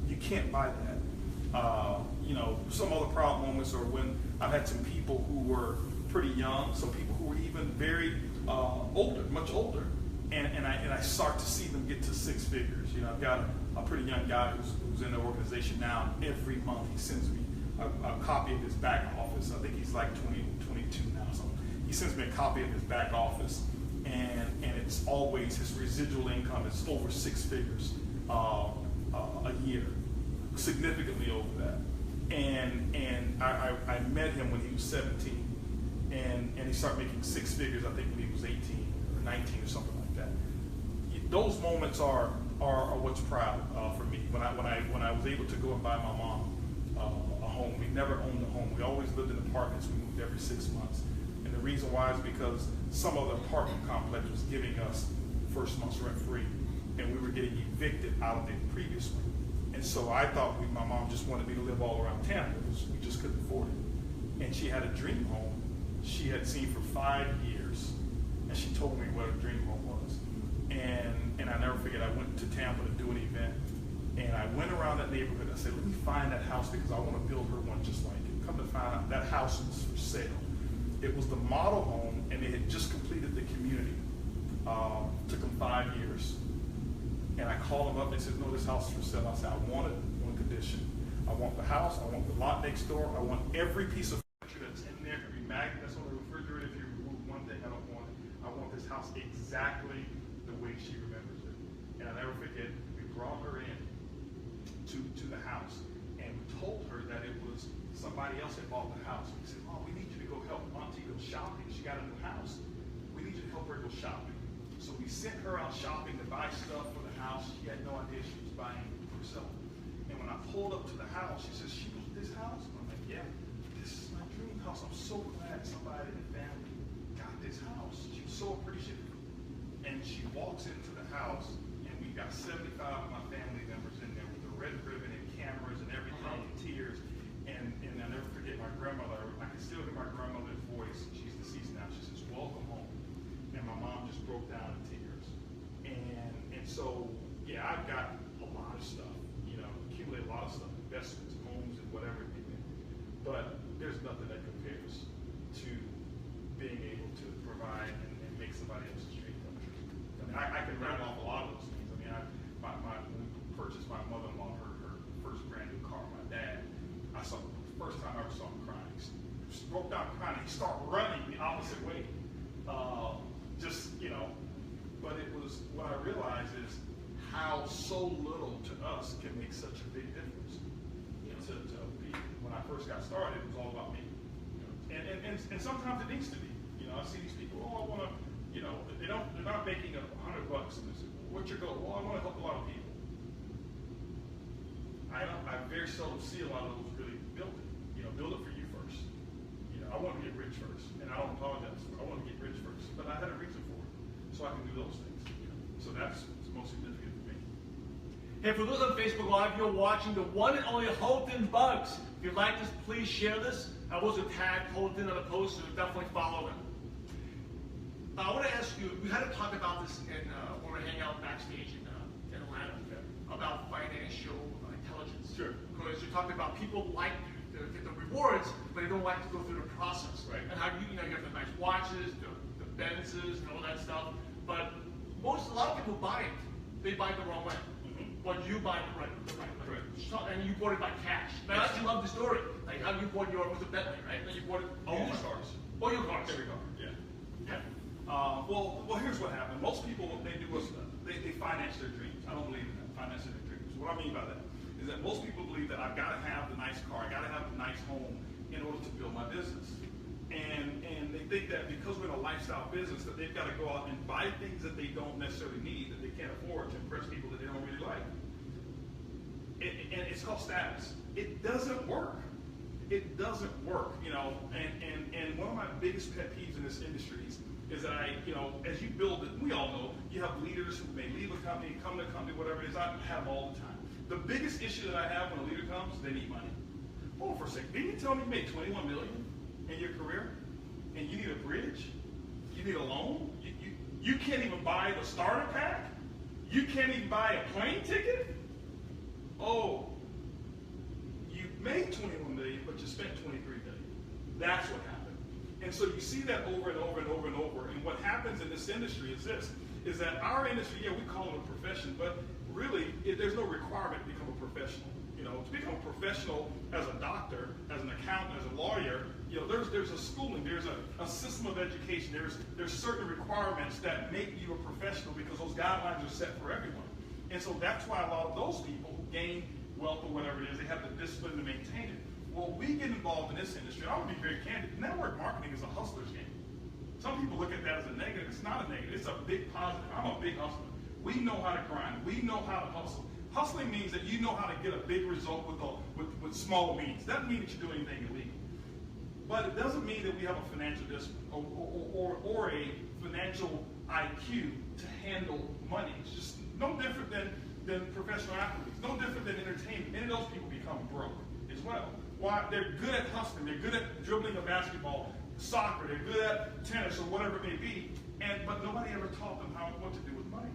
You can't buy that. You know, some other proud moments are when I've had some people who were pretty young, some people who were even very older, much older, and I start to see them get to six figures. You know, I've got a pretty young guy who's in the organization now. Every month he sends me a copy of his back office. I think he's like 22 now. So he sends me a copy of his back office, and it's always his residual income is over six figures a year, significantly over that. And I met him when he was 17, and he started making six figures, I think, when he was 18 or 19 or something like that. Those moments are what's proud for me. When I was able to go and buy my mom a home. We never owned a home. We always lived in apartments. We moved every 6 months. And the reason why is because some other apartment complex was giving us first month's rent free, and we were getting evicted out of the previous one. And so I thought my mom just wanted me to live all around town because we just couldn't afford it. And she had a dream home she had seen for 5 years, and she told me what a dream home was. And I never forget, I went to Tampa to do an event, and I went around that neighborhood. I said, let me find that house because I want to build her one just like it. Come to find out, that house was for sale. It was the model home, and they had just completed the community. Took them 5 years. And I called them up, they said, no, this house is for sale. I said, I want it, one condition. I want the house, I want the lot next door, I want every piece of furniture that's in there, every magnet that's on the refrigerator. If you remove one thing, I don't want it. I want this house exactly the way she remembers it. And I'll never forget, we brought her in to the house, and we told her that it was somebody else had bought the house. We said, oh, we need you to go help Auntie go shopping. She got a new house. We need you to help her go shopping. So we sent her out shopping to buy stuff for the house. She had no idea she was buying it for herself. And when I pulled up to the house, she says, she built this house? And I'm like, yeah, this is my dream house. I'm so glad somebody in the family got this house. She was so appreciative. And she walks into the house, and we got 75 of my family members in there with a red ribbon and cameras and everything, and tears. And I'll never forget my grandmother. I can still hear my grandmother's voice. She's deceased now. She says, welcome home. And my mom just broke down in tears. And so, yeah, I've got a lot of stuff, you know, accumulated a lot of stuff, investments, homes, and whatever it may be. But there's nothing that compares to being able to provide and make somebody else's dream come true. I mean, I can rattle off a lot of those things. I mean, when we purchased my mother-in-law her first brand new car, my dad, the first time I ever saw him crying. He broke down crying, and he started running the opposite way. You know, but it was, what I realized is how so little to us can make such a big difference. You know, to people. When I first got started, it was all about me. You know? And sometimes it needs to be. You know, I see these people, oh, I want to, you know, they're not making $100 and they say, what's your goal? Well, I want to help a lot of people. I very seldom see a lot of those really build it. You know, build it for you first. You know, I want to get rich first, and I don't apologize for it. I want to get rich first, but I had a reason for it, so I can do those things. You know? So that's most significant for me. Hey, for those on Facebook Live, you're watching the one and only Holton Buggs. If you like this, please share this. I will also tag Holton on the post, so definitely follow him. I want to ask you, we had to talk about this when we hang out backstage in Atlanta, about financial intelligence. Sure. Because you talked about people like to get the rewards, but they don't like to go through the process. Right. And how you have the nice watches, the Benzes, and all that stuff. But a lot of people buy it. They buy it the wrong way. Mm-hmm. But you buy it the right way. Right. And you bought it by cash. Now, I actually love the story. Like how you bought yours was a Bentley, right? And you bought it. All my cars. All your cars. Every car. Yeah. Yeah. Well, here's what happened. Most people, they finance their dreams. I don't believe in that. Financing their dreams. hardships. What I mean by that is that most people believe that I've got to have the nice car, I got to have the nice home in order to build my business. And they think that because we're in a lifestyle business that they've got to go out and buy things that they don't necessarily need, that they can't afford to impress people that they don't really like. And it's called status. It doesn't work. It doesn't work, you know. And one of my biggest pet peeves in this industry is that as you build it, we all know you have leaders who may leave a company, come to a company, whatever it is. I have them all the time. The biggest issue that I have when a leader comes, they need money. Hold on for a second. Didn't you tell me you made $21 million in your career, and you need a bridge? You need a loan? You can't even buy the starter pack? You can't even buy a plane ticket? Oh, you made $21 million, but you spent $23 million. That's what happened. And so you see that over and over and over and over. And what happens in this industry is this, is that our industry, yeah, we call it a profession, but really, there's no requirement to become a professional. You know, to become a professional as a doctor, as an accountant, as a lawyer, you know, there's a schooling, there's a system of education, there's certain requirements that make you a professional because those guidelines are set for everyone. And so that's why a lot of those people who gain wealth or whatever it is, they have the discipline to maintain it. Well, we get involved in this industry, and I want to be very candid, network marketing is a hustler's game. Some people look at that as a negative. It's not a negative, it's a big positive. I'm a big hustler. We know how to grind, we know how to hustle. Hustling means that you know how to get a big result with small means. Doesn't mean that you do anything illegal. But it doesn't mean that we have a financial discipline or a financial IQ to handle money. It's just no different than professional athletes, no different than entertainment. Many of those people become broke as well. Why? They're good at hustling, they're good at dribbling a basketball, soccer, they're good at tennis or whatever it may be, but nobody ever taught them what to do with money.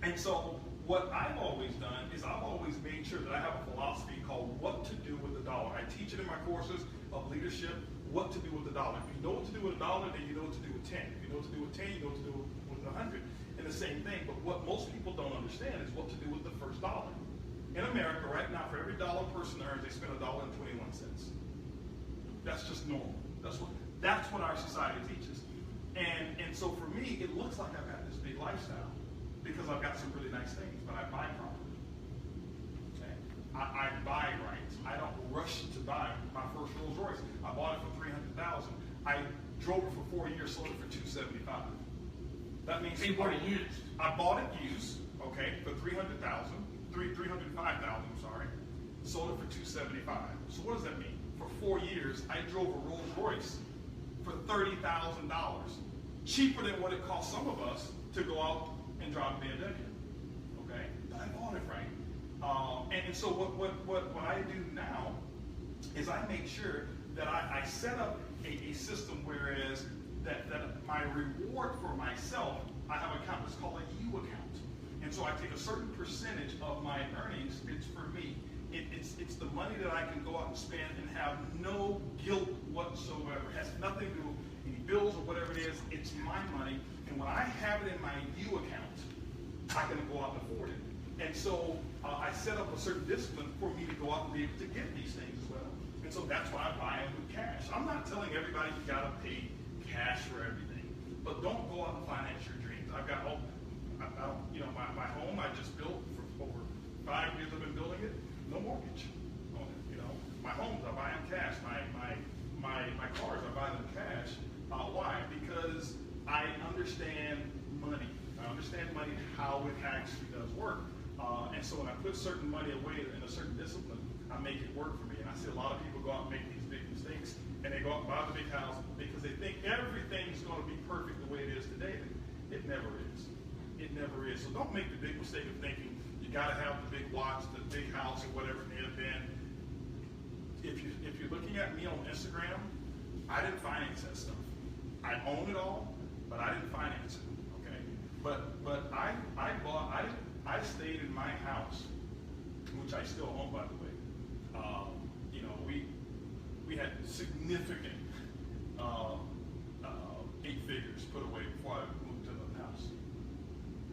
And so what I've always done is I've always made sure that I have a philosophy called what to do with the dollar. I teach it in my courses of leadership, what to do with the dollar. If you know what to do with a dollar, then you know what to do with 10. If you know what to do with 10, you know what to do with 100. And the same thing, but what most people don't understand is what to do with the first dollar. In America right now, for every dollar a person earns, they spend $1.21. That's just normal. That's what our society teaches. And so for me, it looks like I've got this big lifestyle because I've got some really nice things, but I buy property. Okay? I buy right. I don't rush to buy my first Rolls Royce. I bought it for $300,000. I drove it for 4 years, sold it for $275,000. That means you bought it used. I bought it used, okay, for $305,000. I'm sorry. Sold it for $275,000. So what does that mean? For 4 years, I drove a Rolls Royce for $30,000, cheaper than what it cost some of us to go out and drive a BMW. Okay, but I bought it right. And so what I do now is I make sure that I set up a system whereas that my reward for myself, I have an account that's called a U account. And so I take a certain percentage of my earnings, it's for me. It's the money that I can go out and spend and have no guilt whatsoever. It has nothing to do with any bills or whatever it is. It's my money. And when I have it in my U account, I can go out and afford it. And so I set up a certain discipline for me to go out and be able to get these things as well. And so that's why I buy them with cash. I'm not telling everybody you got to pay cash for everything, but don't go out and finance your dreams. I've got my home I just built for over 5 years. I've been building it, no mortgage on it. You know, my homes I buy them cash. My cars I buy them cash. Why? Because I understand money. I understand money, how it actually does work. And so when I put certain money away in a certain discipline, I make it work for me. And I see a lot of people go out and make these big mistakes, and they go out and buy the big house because they think everything's going to be perfect the way it is today. It never is. It never is. So don't make the big mistake of thinking you got to have the big watch, the big house, or whatever it may have been. If you're looking at me on Instagram, I didn't finance that stuff. I own it all, but I didn't finance it. Okay, but I stayed in my house, which I still own, by the way. We had significant 8 figures put away before I moved to the house.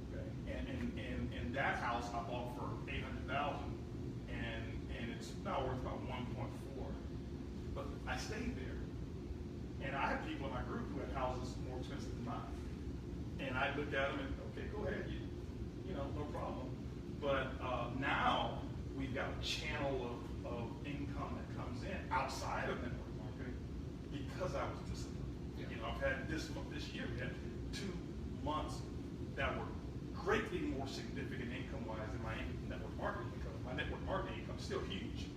Okay, and that house I bought for $800,000, and it's now worth about 1.4. But I stayed there, and I had people in my group who had houses more expensive than mine, and I looked at them and okay, go ahead, no problem. But now channel of income that comes in outside of network marketing because I was disciplined. Yeah. You know, I've had this year, we had 2 months that were greatly more significant income-wise than my network marketing income. My network marketing income is still huge.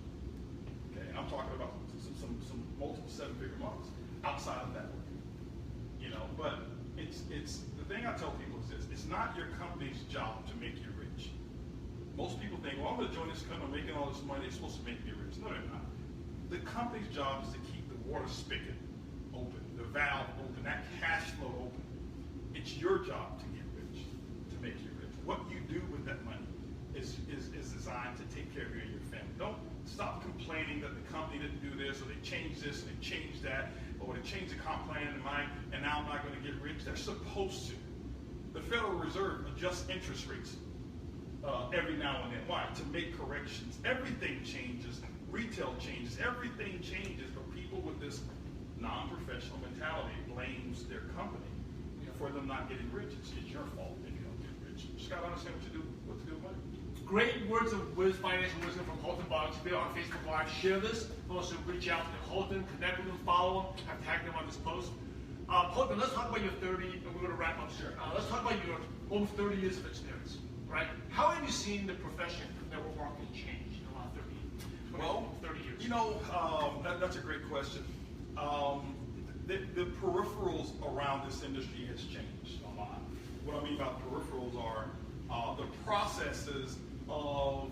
Okay, and I'm talking about some multiple 7-figure months outside of networking. You know, but it's the thing I tell people is this: it's not your company's job to make you rich. Most people think, well, I'm going to join this company, I'm making all this money, they're supposed to make me rich. No, they're not. The company's job is to keep the water spigot open, the valve open, that cash flow open. It's your job to get rich, to make you rich. What you do with that money is designed to take care of you and your family. Don't stop complaining that the company didn't do this, or they changed this, and they changed that, or they changed the comp plan and now I'm not going to get rich. They're supposed to. The Federal Reserve adjusts interest rates every now and then. Why? To make corrections. Everything changes. Retail changes. Everything changes. But people with this non-professional mentality blames their company for them not getting rich. It's your fault if you don't get rich. You just got to understand what to do with money. Great words of financial wisdom from Holton Buggs. If you're on Facebook Live, share this. Also reach out to Holton, connect with him, follow him. I've tagged him on this post. Holton, let's talk about your 30, and we're going to wrap up here. Let's talk about your almost 30 years of experience, right? How have you seen the profession of network marketing change in the last 30 years? You know, that's a great question. The peripherals around this industry has changed a lot. What I mean by peripherals are the processes of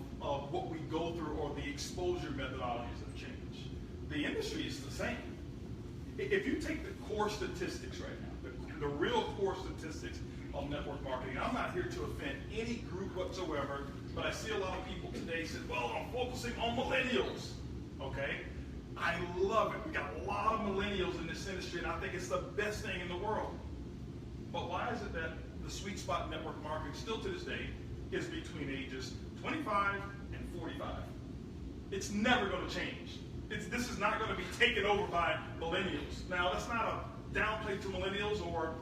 what we go through, or the exposure methodologies have changed. The industry is the same. If you take the core statistics right now, the real core statistics of network marketing, I'm not here to offend any group whatsoever, but I see a lot of people today say, well, I'm focusing on millennials, okay? I love it. We got a lot of millennials in this industry, and I think it's the best thing in the world. But why is it that the sweet spot in network marketing still to this day is between ages 25 and 45? It's never going to change. This is not going to be taken over by millennials. Now, that's not a downplay to millennials or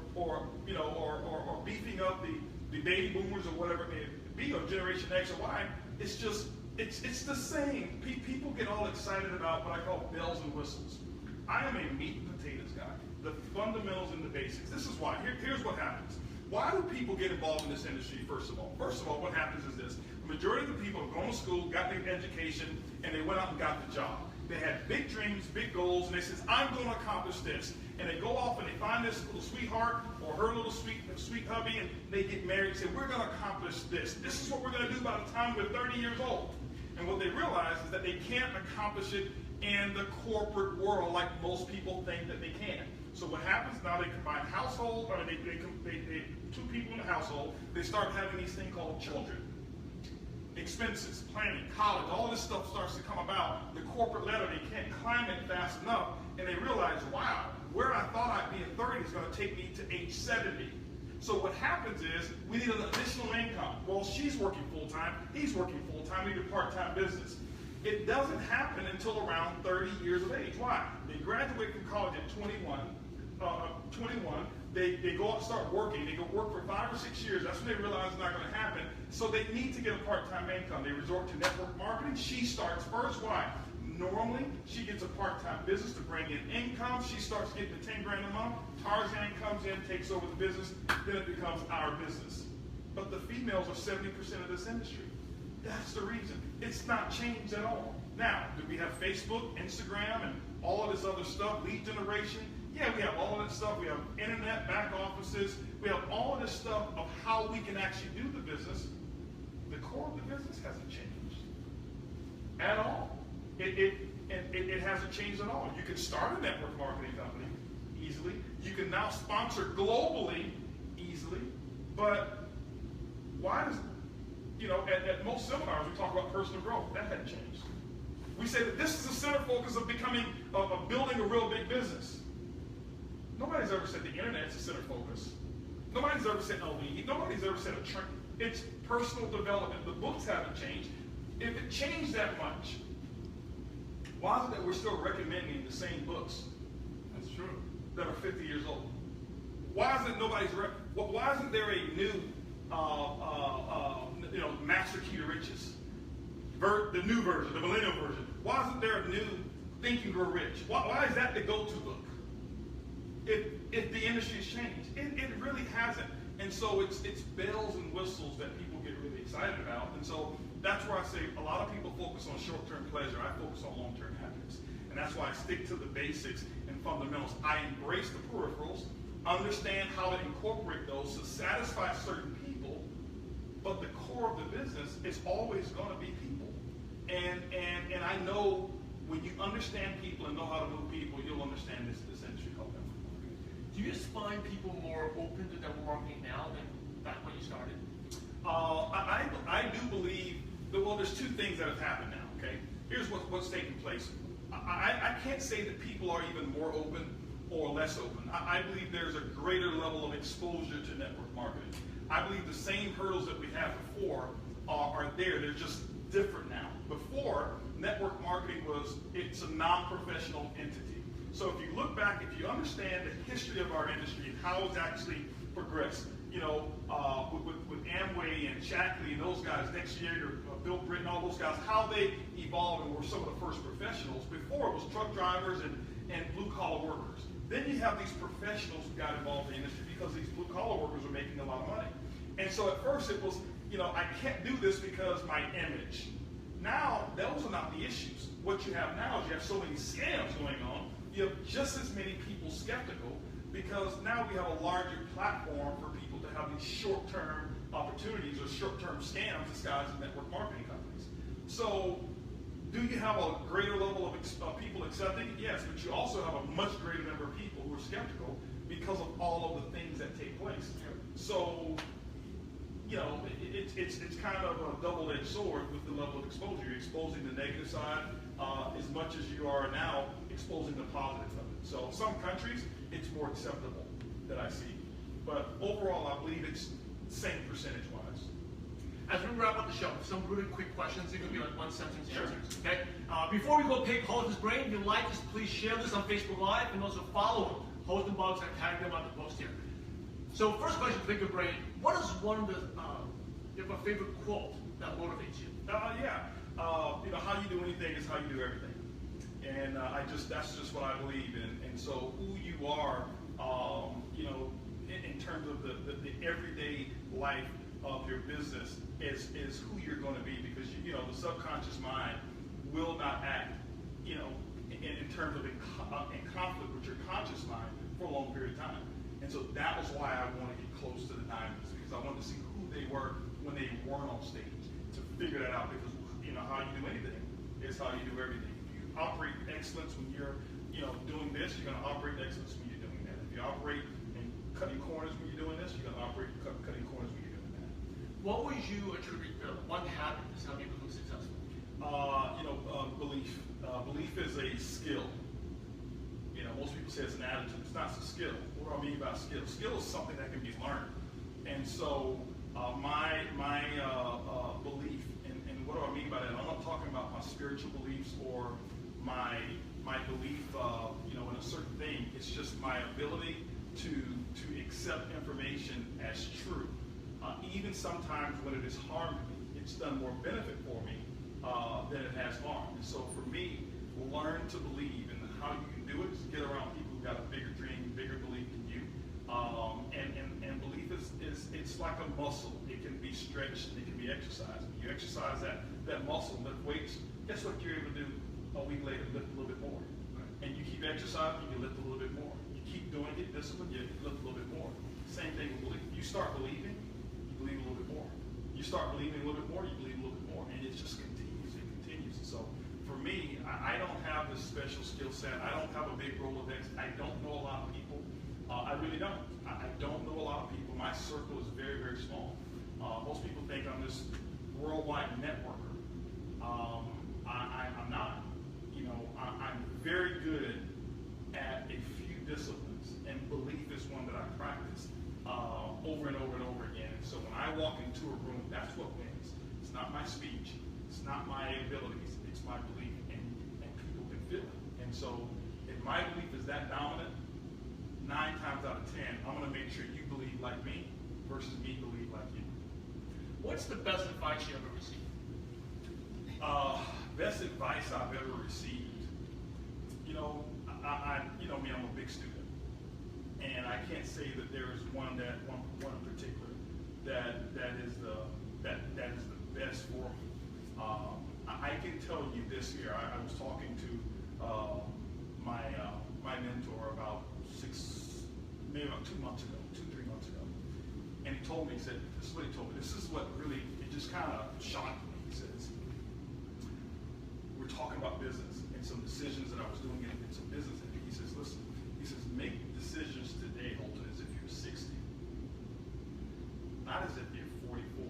beefing up the baby boomers or whatever it may be, or Generation X or Y. It's just, it's the same. People get all excited about what I call bells and whistles. I am a meat and potatoes guy. The fundamentals and the basics. This is why. Here's what happens. Why do people get involved in this industry, first of all? First of all, what happens is this. The majority of the people have gone to school, got their education, and they went out and got the job. They had big dreams, big goals, and they said, I'm going to accomplish this. And they go off and they find this little sweetheart or her little sweet hubby, and they get married and say, we're going to accomplish this. This is what we're going to do by the time we're 30 years old. And what they realize is that they can't accomplish it in the corporate world like most people think that they can. So what happens now, they combine household, or they 2 people in the household, they start having these things called children. Expenses, planning, college, all this stuff starts to come about. The corporate ladder, they can't climb it fast enough, and they realize, wow, where I thought I'd be at 30 is going to take me to age 70. So what happens is, we need an additional income. Well, she's working full-time, he's working full-time, we need a part-time business. It doesn't happen until around 30 years of age. Why? They graduate from college at 21. They go out and start working. They go work for 5 or 6 years. That's when they realize it's not going to happen. So they need to get a part-time income. They resort to network marketing. She starts first. Why? Normally, she gets a part-time business to bring in income. She starts getting the 10 grand a month. Tarzan comes in, takes over the business. Then it becomes our business. But the females are 70% of this industry. That's the reason. It's not changed at all. Now, do we have Facebook, Instagram, and all of this other stuff, lead generation? Yeah, we have all of that stuff. We have internet, back offices. We have all of this stuff of how we can actually do the business. The core of the business hasn't changed at all. It hasn't changed at all. You can start a network marketing company easily. You can now sponsor globally easily. But why does, at most seminars we talk about personal growth. That hadn't changed. We say that this is the center focus of of building a real big business. Nobody's ever said the internet's a center focus. Nobody's ever said a lead. Nobody's ever said a trend. It's personal development. The books haven't changed. If it changed that much, why is it that we're still recommending the same books? That's true. That are 50 years old? Why isn't why isn't there a new Master Key to Riches? the new version, the millennial version. Why isn't there a new Think and Grow Rich? Why is that the go-to book? If the industry has changed, it really hasn't. And so it's bells and whistles that people get really excited about. And so that's where I say a lot of people focus on short-term pleasure. I focus on long-term happiness. And that's why I stick to the basics and fundamentals. I embrace the peripherals, understand how to incorporate those to satisfy certain people, but the core of the business is always going to be people. And I know when you understand people and know how to move people, you'll understand this industry called network marketing. Do you just find people more open to network marketing now than back when you started? I do believe that, well, there's two things that have happened now, okay? Here's what's taking place. I can't say that people are even more open or less open. I believe there's a greater level of exposure to network marketing. I believe the same hurdles that we had before are there. They're just different now. Before, network marketing it's a non-professional entity. So if you look back, if you understand the history of our industry and how it's actually progressed, you know, with Amway and Shackley and those guys, next year, Bill Britton, all those guys, how they evolved and were some of the first professionals. Before, it was truck drivers and blue-collar workers. Then you have these professionals who got involved in the industry because these blue-collar workers are making a lot of money. And so at first it was, you know, I can't do this because my image. Now, those are not the issues. What you have now is you have so many scams going on. You have just as many people skeptical because now we have a larger platform for people to have these short-term opportunities or short-term scams disguised as network marketing companies. So, do you have a greater level of people accepting it? Yes, but you also have a much greater number of people who are skeptical because of all of the things that take place. So, you know, it's kind of a double-edged sword with the level of exposure. You're exposing the negative side as much as you are now exposing the positive of it. So some countries, it's more acceptable that I see. But overall, I believe it's same percentage-wise. As we wrap up the show, some really quick questions. It could be like one-sentence answers. Okay. Before we go pick Holton's brain, if you like this, please share this on Facebook Live and also follow him, Holton Buggs, and tag them on the post here. So first question, pick your brain. What is one of the, you have a favorite quote that motivates you? You know, how you do anything is how you do everything. And that's just what I believe in. And so who you are, you know, in terms of the everyday life of your business is who you're going to be, because you know the subconscious mind will not act, you know, in terms of in conflict with your conscious mind for a long period of time. And so that was why I wanted to get close to the diamonds, because I wanted to see who they were when they weren't on stage, to figure that out, because you know how you do anything is how you do everything. If you operate excellence when you're, you know, doing this, you're going to operate excellence when you're doing that. If you operate in cutting corners when you're doing this, you're going to operate cutting corners when you're doing that. What would you attribute one habit is how you become successful? You know, belief. Belief is a skill. You know, most people say it's an attitude. It's not a skill. What do I mean by skill? Skill is something that can be learned. And so my belief, and what do I mean by that? I'm not talking about my spiritual beliefs or my belief, you know, in a certain thing. It's just my ability to accept information as true. Even sometimes when it has harmed me, it's done more benefit for me than it has harm. And so for me, learn to believe, and how you can do it is get around people who got a bigger dream, bigger belief than you. And belief is it's like a muscle. It can be stretched, it can be exercised. When you exercise that muscle, lift weights, guess what you're able to do a week later? Lift a little bit more. And you keep exercising, you lift a little bit more. You keep doing it, discipline, you lift a little bit more. Same thing with belief. You start believing, you believe a little bit more. You start believing a little bit more, you believe a little bit more. And it just continues and continues. And so for me, I don't have this special skill set. I don't have a big Rolodex. I don't know a lot of people. I really don't. I don't know a lot of people. My circle is very, very small. Most people think I'm this worldwide networker. I'm not. You know, I'm very good at a few disciplines, and belief is one that I practice over and over and over again. And so when I walk into a room, that's what wins. It's not my speech. It's not my abilities. It's my belief, and people can feel it. And so if my belief is that dominant, 9 times out of 10, I'm going to make sure you believe like me versus me believe like you. What's the best advice you ever received? Best advice I've ever received. You know, you know me, I'm a big student, and I can't say that there is one in particular that is the best for me. I can tell you this here. I was talking to my mentor about 3 months ago, and he told me, he said, this is what he told me. This is what really, it just kind of shocked me. He says, we're talking about business and some decisions that I was doing in some business. And he says, listen, he says, make decisions today, Holton, as if you're 60, not as if you're 44.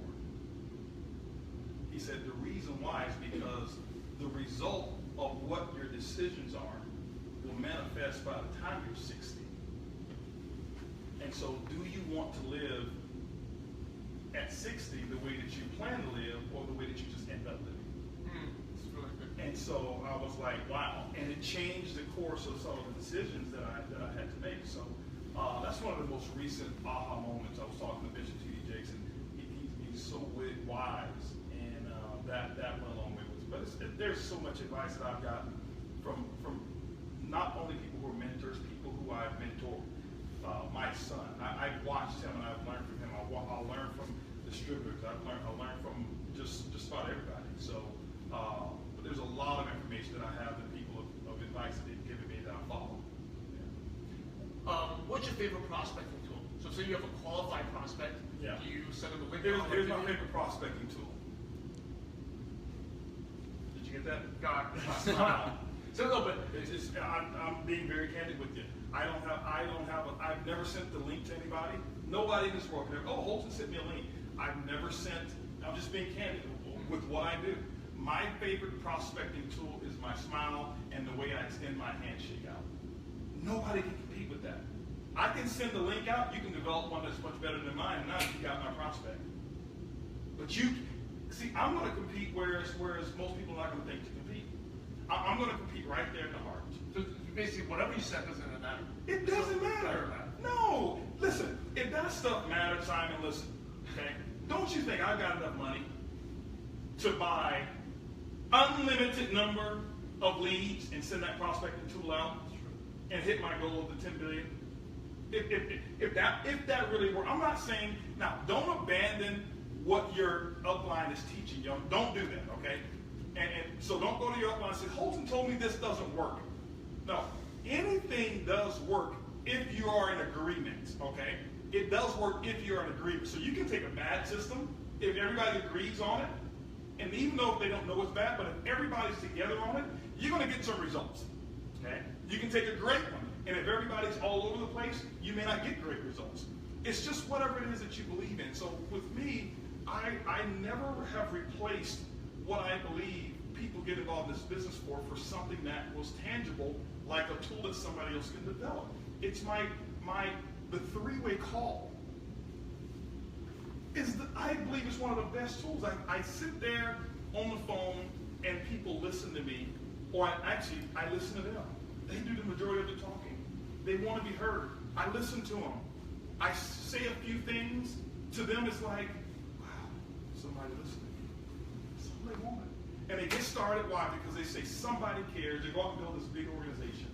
He said the reason why is because the result of what your decisions are will manifest by the time you're 60. And so do you want to live at 60 the way that you plan to live, or the way that you just end up living? That's really good. And so I was like, wow. And it changed the course of some of the decisions that I had to make. So that's one of the most recent aha moments. I was talking to Bishop T.D. Jakes, and he's so wise, and that went a long way with it. But there's so much advice that I've gotten from not only people who are mentors, people who I've mentored. My son, I've watched him and I've learned from him. I'll learn from distributors. I'll learn from just about everybody. So, but there's a lot of information that I have that people of advice that they've given me that I follow. Yeah. What's your favorite prospecting tool? So say you have a qualified prospect. Yeah. Do you send them a link? Here's my favorite prospecting tool. Did you get that? Got it. So no, but it's just, I'm being very candid with you. I've never sent the link to anybody. Nobody in this world can ever, oh, Holton sent me a link. I've never sent, I'm just being candid with what I do. My favorite prospecting tool is my smile and the way I extend my handshake out. Nobody can compete with that. I can send the link out, you can develop one that's much better than mine, and now you got my prospect. But you, see, I'm going to compete whereas most people are not going to think to compete. I'm going to compete right there in the heart. So basically, whatever you said doesn't matter. It doesn't matter. No. Listen, if that stuff matters, Simon, listen. Okay? Don't you think I've got enough money to buy unlimited number of leads and send that prospecting tool out and hit my goal of the 10 billion? If that really works, I'm not saying, now, don't abandon what your upline is teaching you. Don't do that, okay? And so don't go to your upline and say, Holton told me this doesn't work. No, anything does work if you are in agreement, okay? It does work if you're in agreement. So you can take a bad system if everybody agrees on it, and even though they don't know it's bad, but if everybody's together on it, you're going to get some results, okay? You can take a great one, and if everybody's all over the place, you may not get great results. It's just whatever it is that you believe in. So with me, I never have replaced what I believe people get involved in this business for something that was tangible, like a tool that somebody else can develop. It's the three-way call. I believe it's one of the best tools. I sit there on the phone and people listen to me, or I listen to them. They do the majority of the talking. They want to be heard. I listen to them. I say a few things. To them, it's like, wow, somebody listening. Somebody wanted. And they get started, why? Because they say somebody cares. They go out and build this big organization.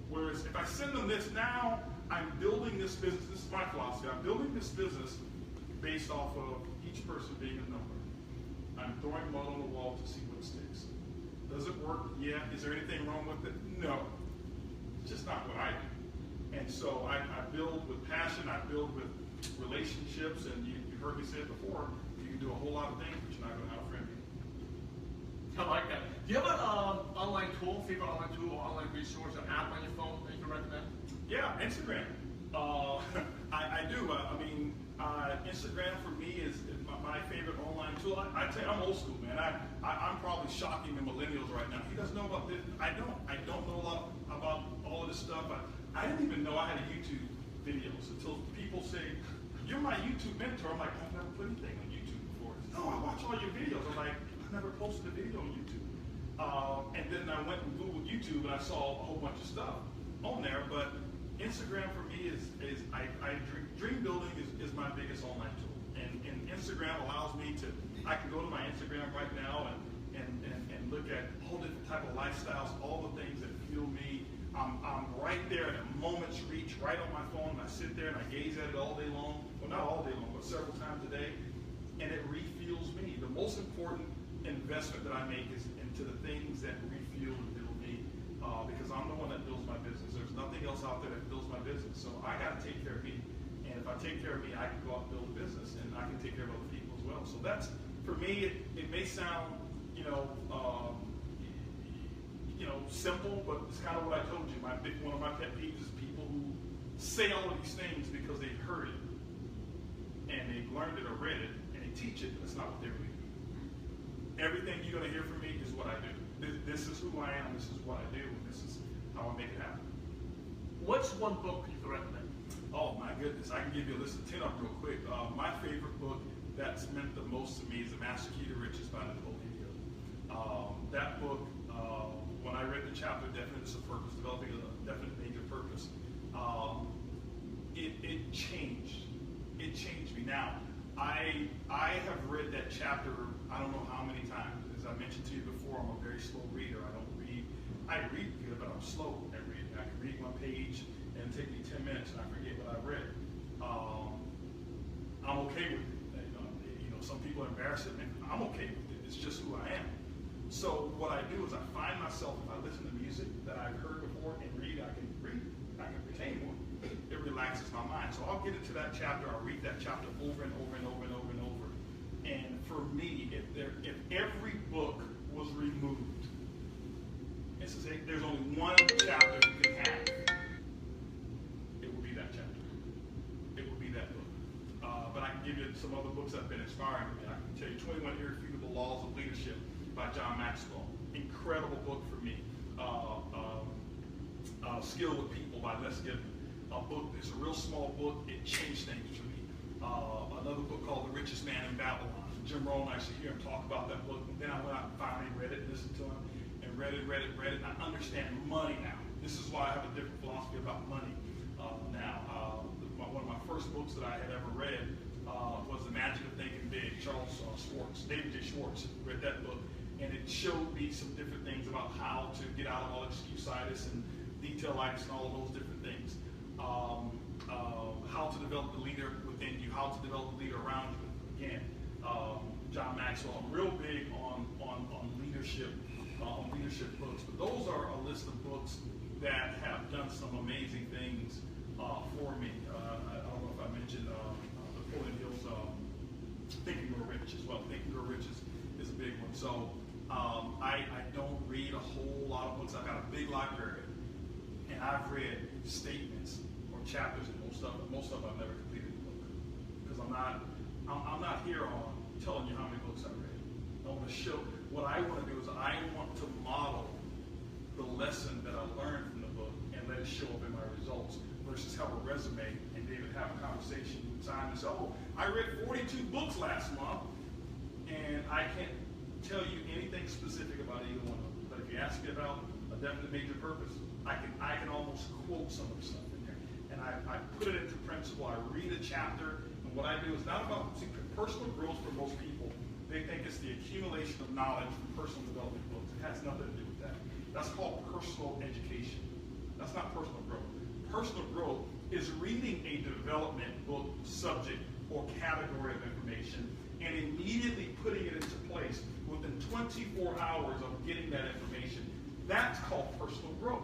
Whereas if I send them this now, I'm building this business. This is my philosophy. I'm building this business based off of each person being a number. I'm throwing mud on the wall to see what sticks. Does it work? Yeah. Is there anything wrong with it? No. It's just not what I do. And so I build with passion. I build with relationships. And you've heard me say it before. You can do a whole lot of things, but you're not going to outfriend me. I like that. Do you have an online tool, favorite online tool, or online resource, an app on your phone that you can recommend? Yeah, Instagram. I do. Instagram for me is my favorite online tool. I tell you, I'm old school, man. I'm probably shocking the millennials right now. He doesn't know about this. I don't know a lot about all of this stuff. I didn't even know I had a YouTube videos until people say, "You're my YouTube mentor." I'm like, I've never put anything on YouTube before. No, I watch all your videos. I'm like, I never posted a video on YouTube. And then I went and Googled YouTube and I saw a whole bunch of stuff on there. But Instagram for me is dream building is my biggest online tool. And Instagram allows me to, I can go to my Instagram right now and look at all different type of lifestyles, all the things that fuel me. I'm right there at a moment's reach, right on my phone, and I sit there and I gaze at it all day long. Well, not all day long, but several times a day, and it refuels me. The most important investment that I make is into the things that refuel and build me, because I'm the one that builds my business. There's nothing else out there that builds my business, so I got to take care of me. And if I take care of me, I can go out and build a business, and I can take care of other people as well. So that's, for me, it may sound, simple, but it's kind of what I told you. One of my pet peeves is people who say all of these things because they've heard it, and they've learned it or read it, and they teach it, but it's not what they really do. Everything you're going to hear from me is what I do. This is who I am, this is what I do, and this is how I make it happen. What's one book you can recommend? Oh my goodness, I can give you a list of 10 of them real quick. My favorite book that's meant the most to me is The Master Key to Riches by Multi-Millionaire. That book, when I read the chapter, Definiteness of Purpose, Developing a Definite Major Purpose, it changed. It changed me. Now, I have read that chapter I don't know how many times. As I mentioned to you before, I'm a very slow reader. I read good, but I'm slow at reading. I can read one page and it take me 10 minutes and I forget what I read. I'm okay with it. Some people are embarrassed at me. I'm okay with it. It's just who I am. So what I do is I find myself, if I listen to music that I've heard before and I can retain more. It relaxes my mind. So I'll get into that chapter. I'll read that chapter over and over and over and over and over. And for me, if every book was removed, and says, hey, there's only one chapter you can have, it would be that chapter. It would be that book. But I can give you some other books that have been inspiring to me. I can tell you 21 Irrefutable Laws of Leadership by John Maxwell. Incredible book for me. Skill with People by Les Gibbon. It's a real small book. It changed things for me. Another book called The Richest Man in Babylon. Jim Rohn, I used to hear him talk about that book. And then I went out and finally read it, listened to him, and read it, and I understand money now. This is why I have a different philosophy about money now. One of my first books that I had ever read was The Magic of Thinking Big, David J. Schwartz read that book, and it showed me some different things about how to get out of all excuse-itis and detail-itis and all of those different things. How to develop the leader within you, how to develop the leader around you. Again, John Maxwell. I'm real big on leadership books, but those are a list of books that have done some amazing things for me. I don't know if I mentioned Napoleon Hill's Think and Grow Rich as well. Think and Grow Rich is a big one. So I don't read a whole lot of books. I've got a big library, and I've read statements or chapters in most of them I've never completed the book, because I'm not here on telling you how many books I read. I want to show. What I want to do is I want to model the lesson that I learned from the book and let it show up in my results, versus have a resume and David have a conversation with Simon and say, oh, I read 42 books last month, and I can't tell you anything specific about either one of them. But if you ask me about a definite major purpose, I can almost quote some of the stuff in there. And I put it into principle. I read a chapter, and what I do is not about personal growth for most people. They think it's the accumulation of knowledge from personal development books. It has nothing to do with that. That's called personal education. That's not personal growth. Personal growth is reading a development book, subject, or category of information and immediately putting it into place within 24 hours of getting that information. That's called personal growth.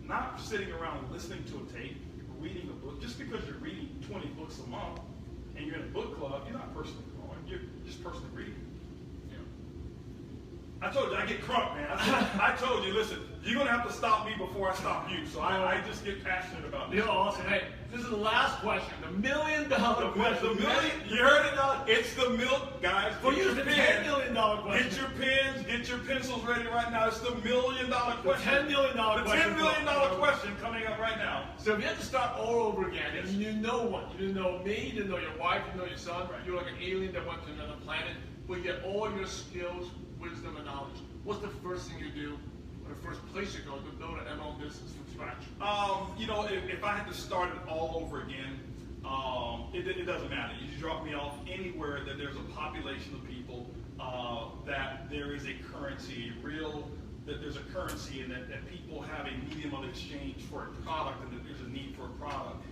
Not sitting around listening to a tape, reading a book. Just because you're reading 20 books a month and you're in a book club, you're not personally growing. You're just personally reading. I told you, I get crunk, man. I told you, listen, you're going to have to stop me before I stop you. So I just get passionate about this. You're awesome. Hey, this is the last question. The $1 million question. You heard it? It's the guys. For you, it's the $10 million question. Get your pens, get your pencils ready right now. It's the $1 million question. The $10 million question. The $10 million question coming up right now. So if you had to start all over again, and you know one, you didn't know me, you didn't know your wife, you didn't know your son, right. You're like an alien that went to another planet, but you get all your skills, wisdom, and knowledge. What's the first thing you do, or the first place you go to build an MLM business from scratch? If I had to start it all over again, It doesn't matter. You drop me off anywhere that there's a population of people, that there is a currency, that there's a currency, and that people have a medium of exchange for a product, and that there's a need for a product.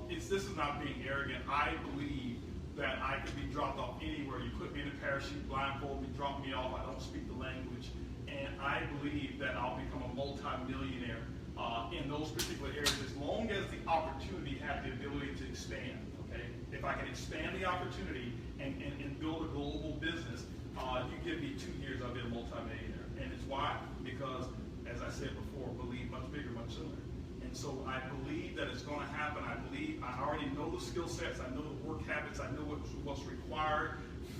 This is not being arrogant. I believe that I could be dropped off anywhere. You put me in a parachute, blindfold me, drop me off. I don't speak the language, and I believe that I'll become a multi-millionaire in those particular areas, as long as the opportunity has the ability to expand. Okay, if I can expand the opportunity and build a global business, you give me 2 years, I'll be a multi-millionaire. And it's why? Because, as I said before, believe much bigger, much sooner. And so I believe that it's going to happen. I already know the skill sets. I know the work habits. I know what's required.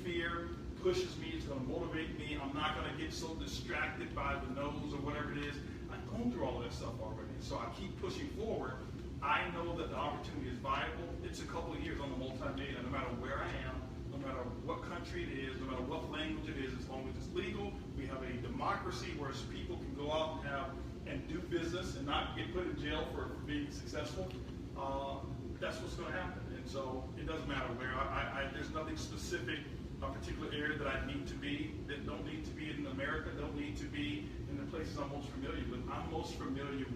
Fear pushes me. It's going to motivate me. I'm not going to get so distracted by the no's or whatever it is. I've gone through all of that stuff already. So I keep pushing forward. I know that the opportunity is viable. It's a couple of years on the multi-millionaire, no matter where I am, no matter what country it is, no matter what language it is, as long as it's legal. We have a democracy where people can go out and do business and not get put in jail for being successful. That's what's going to happen. And so it doesn't matter where. There's nothing specific, a particular area that I need to be, that don't need to be in America, don't need to be in the places I'm most familiar with. I'm most familiar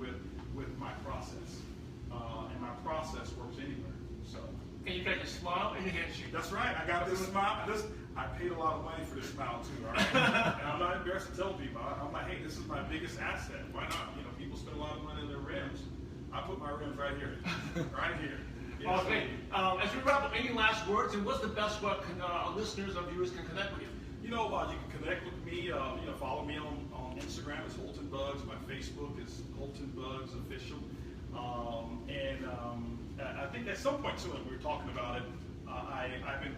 with my process. And my process works anywhere. So. And you got your smile and your handshake. That's right. I got this smile. I paid a lot of money for this smile too. All right. And I'm not embarrassed to tell people. I'm like, hey, this is my biggest asset. Why not? You know, people spend a lot of money on their rims. I put my rims right here, right here. Yes. Okay. As we wrap up, any last words? And what's the best way our listeners or viewers can connect with you? You know, you can connect with me. Follow me on Instagram. It's Holton Buggs. My Facebook is Holton Buggs Official. I think at some point soon, we were talking about it, I've been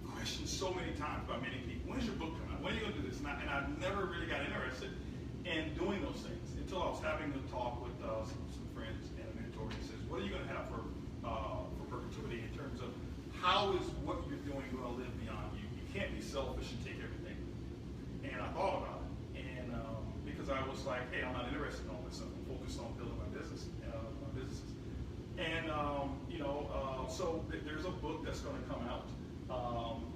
questioned so many times by many people, when's your book coming out? When are you going to do this? And I've never really got interested in doing those things until I was having a talk with some friends and a mentor. He says, what are you going to have for perpetuity in terms of how is what you're doing going to live beyond you? You can't be selfish and take everything. And I thought about it. And because I was like, hey, I'm not interested in all this stuff. I'm focused on building my businesses. And, so there's a book that's going to come out.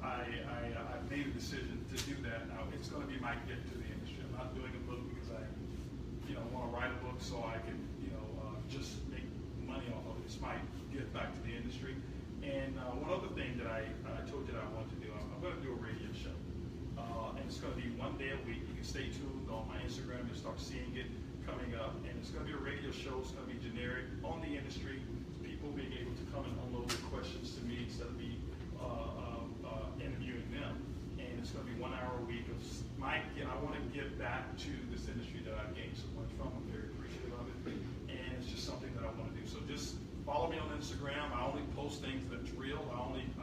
I made a decision to do that. Now, it's going to be my gift to the industry. I'm not doing a book because I, want to write a book so I can, just make money off of it. It's my gift back to the industry. And one other thing that I told you that I want to do, I'm going to do a radio show. And it's going to be 1 day a week. You can stay tuned on my Instagram. You'll start seeing it coming up. And it's going to be a radio show. It's going to be generic on the industry. People being able to come and unload their questions to me instead of me interviewing them. And it's going to be 1 hour a week. I want to give back to this industry that I've gained so much from. I'm very appreciative of it. And it's just something that I want to do. So just follow me on Instagram. I only post things that's real. I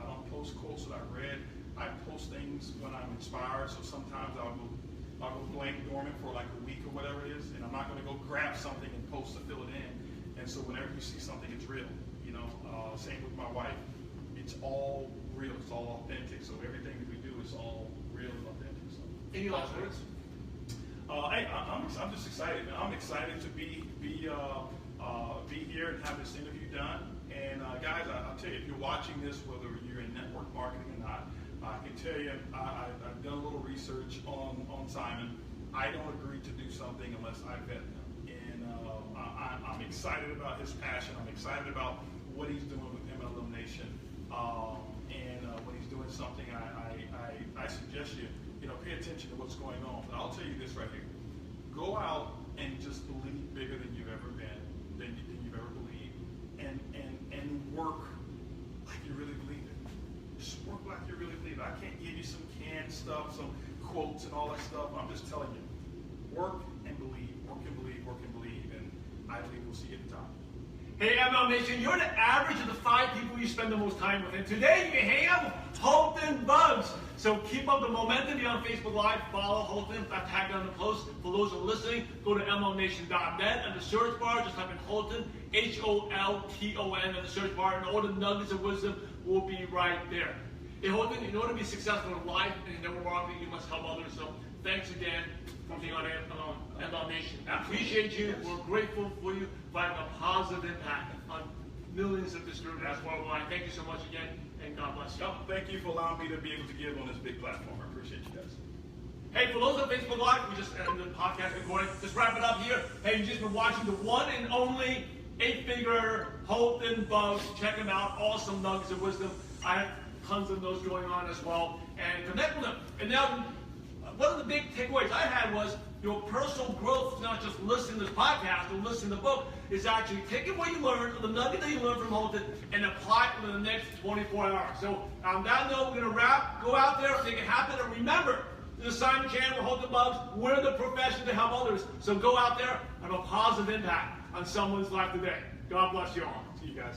don't post quotes that I've read. I post things when I'm inspired. So sometimes I'll go blank dormant for like a week or whatever it is, and I'm not going to go grab something and post to fill it in. And so whenever you see something, it's real. Same with my wife. It's all real. It's all authentic. So everything that we do is all real and authentic. So. Any last words? Hey, I'm just excited, man. I'm excited to be here and have this interview done. And guys, I'll tell you, if you're watching this, whether you're in network marketing or not, I can tell you, I've done a little research on Simon. I don't agree to do something unless I vet him. And I'm excited about his passion. I'm excited about what he's doing with MLM Nation. When he's doing something, I suggest you, pay attention to what's going on. But I'll tell you this right here. Go out and just believe bigger than you've ever been, than you've ever believed. And work like you really believe it. Just work like you really believe it. I can't give you some canned stuff, some quotes and all that stuff. I'm just telling you, work and believe, work and believe, work and believe, and I believe we'll see you at the top. Hey, MLM Nation, you're the average of the 5 people you spend the most time with. And today, you hang out with Holton Buggs. So keep up the momentum. Be on Facebook Live. Follow Holton. I tag it on the post. For those who are listening, go to MLMNation.net. In the search bar, just type in Holton, Holton, in the search bar, and all the nuggets of wisdom will be right there. Hey, Holton, in order to be successful in life and in network marketing, you must help others. So thanks again for being on MLM Nation. I appreciate you. We're grateful for you for having a positive impact on millions of distributors worldwide. Thank you so much again, and God bless you. Thank you for allowing me to be able to give on this big platform. I appreciate you guys. Hey, for those on Facebook Live, we just ended the podcast recording. Just wrap it up here. Hey, you've just been watching the one and only 8-figure Holton Buggs. Check him out. Awesome nuggets of wisdom. I have tons of those going on as well. And connect with them. And now, one of the big takeaways I had was your personal growth is not just listening to this podcast or listening to the book. It's actually taking what you learned, the nugget that you learned from Holton, and apply it within the next 24 hours. So on that note, we're going to wrap. Go out there, make it happen, and remember, the Simon Chan, we're Holton Buggs. We're in the profession to help others. So go out there and have a positive impact on someone's life today. God bless you all. See you guys.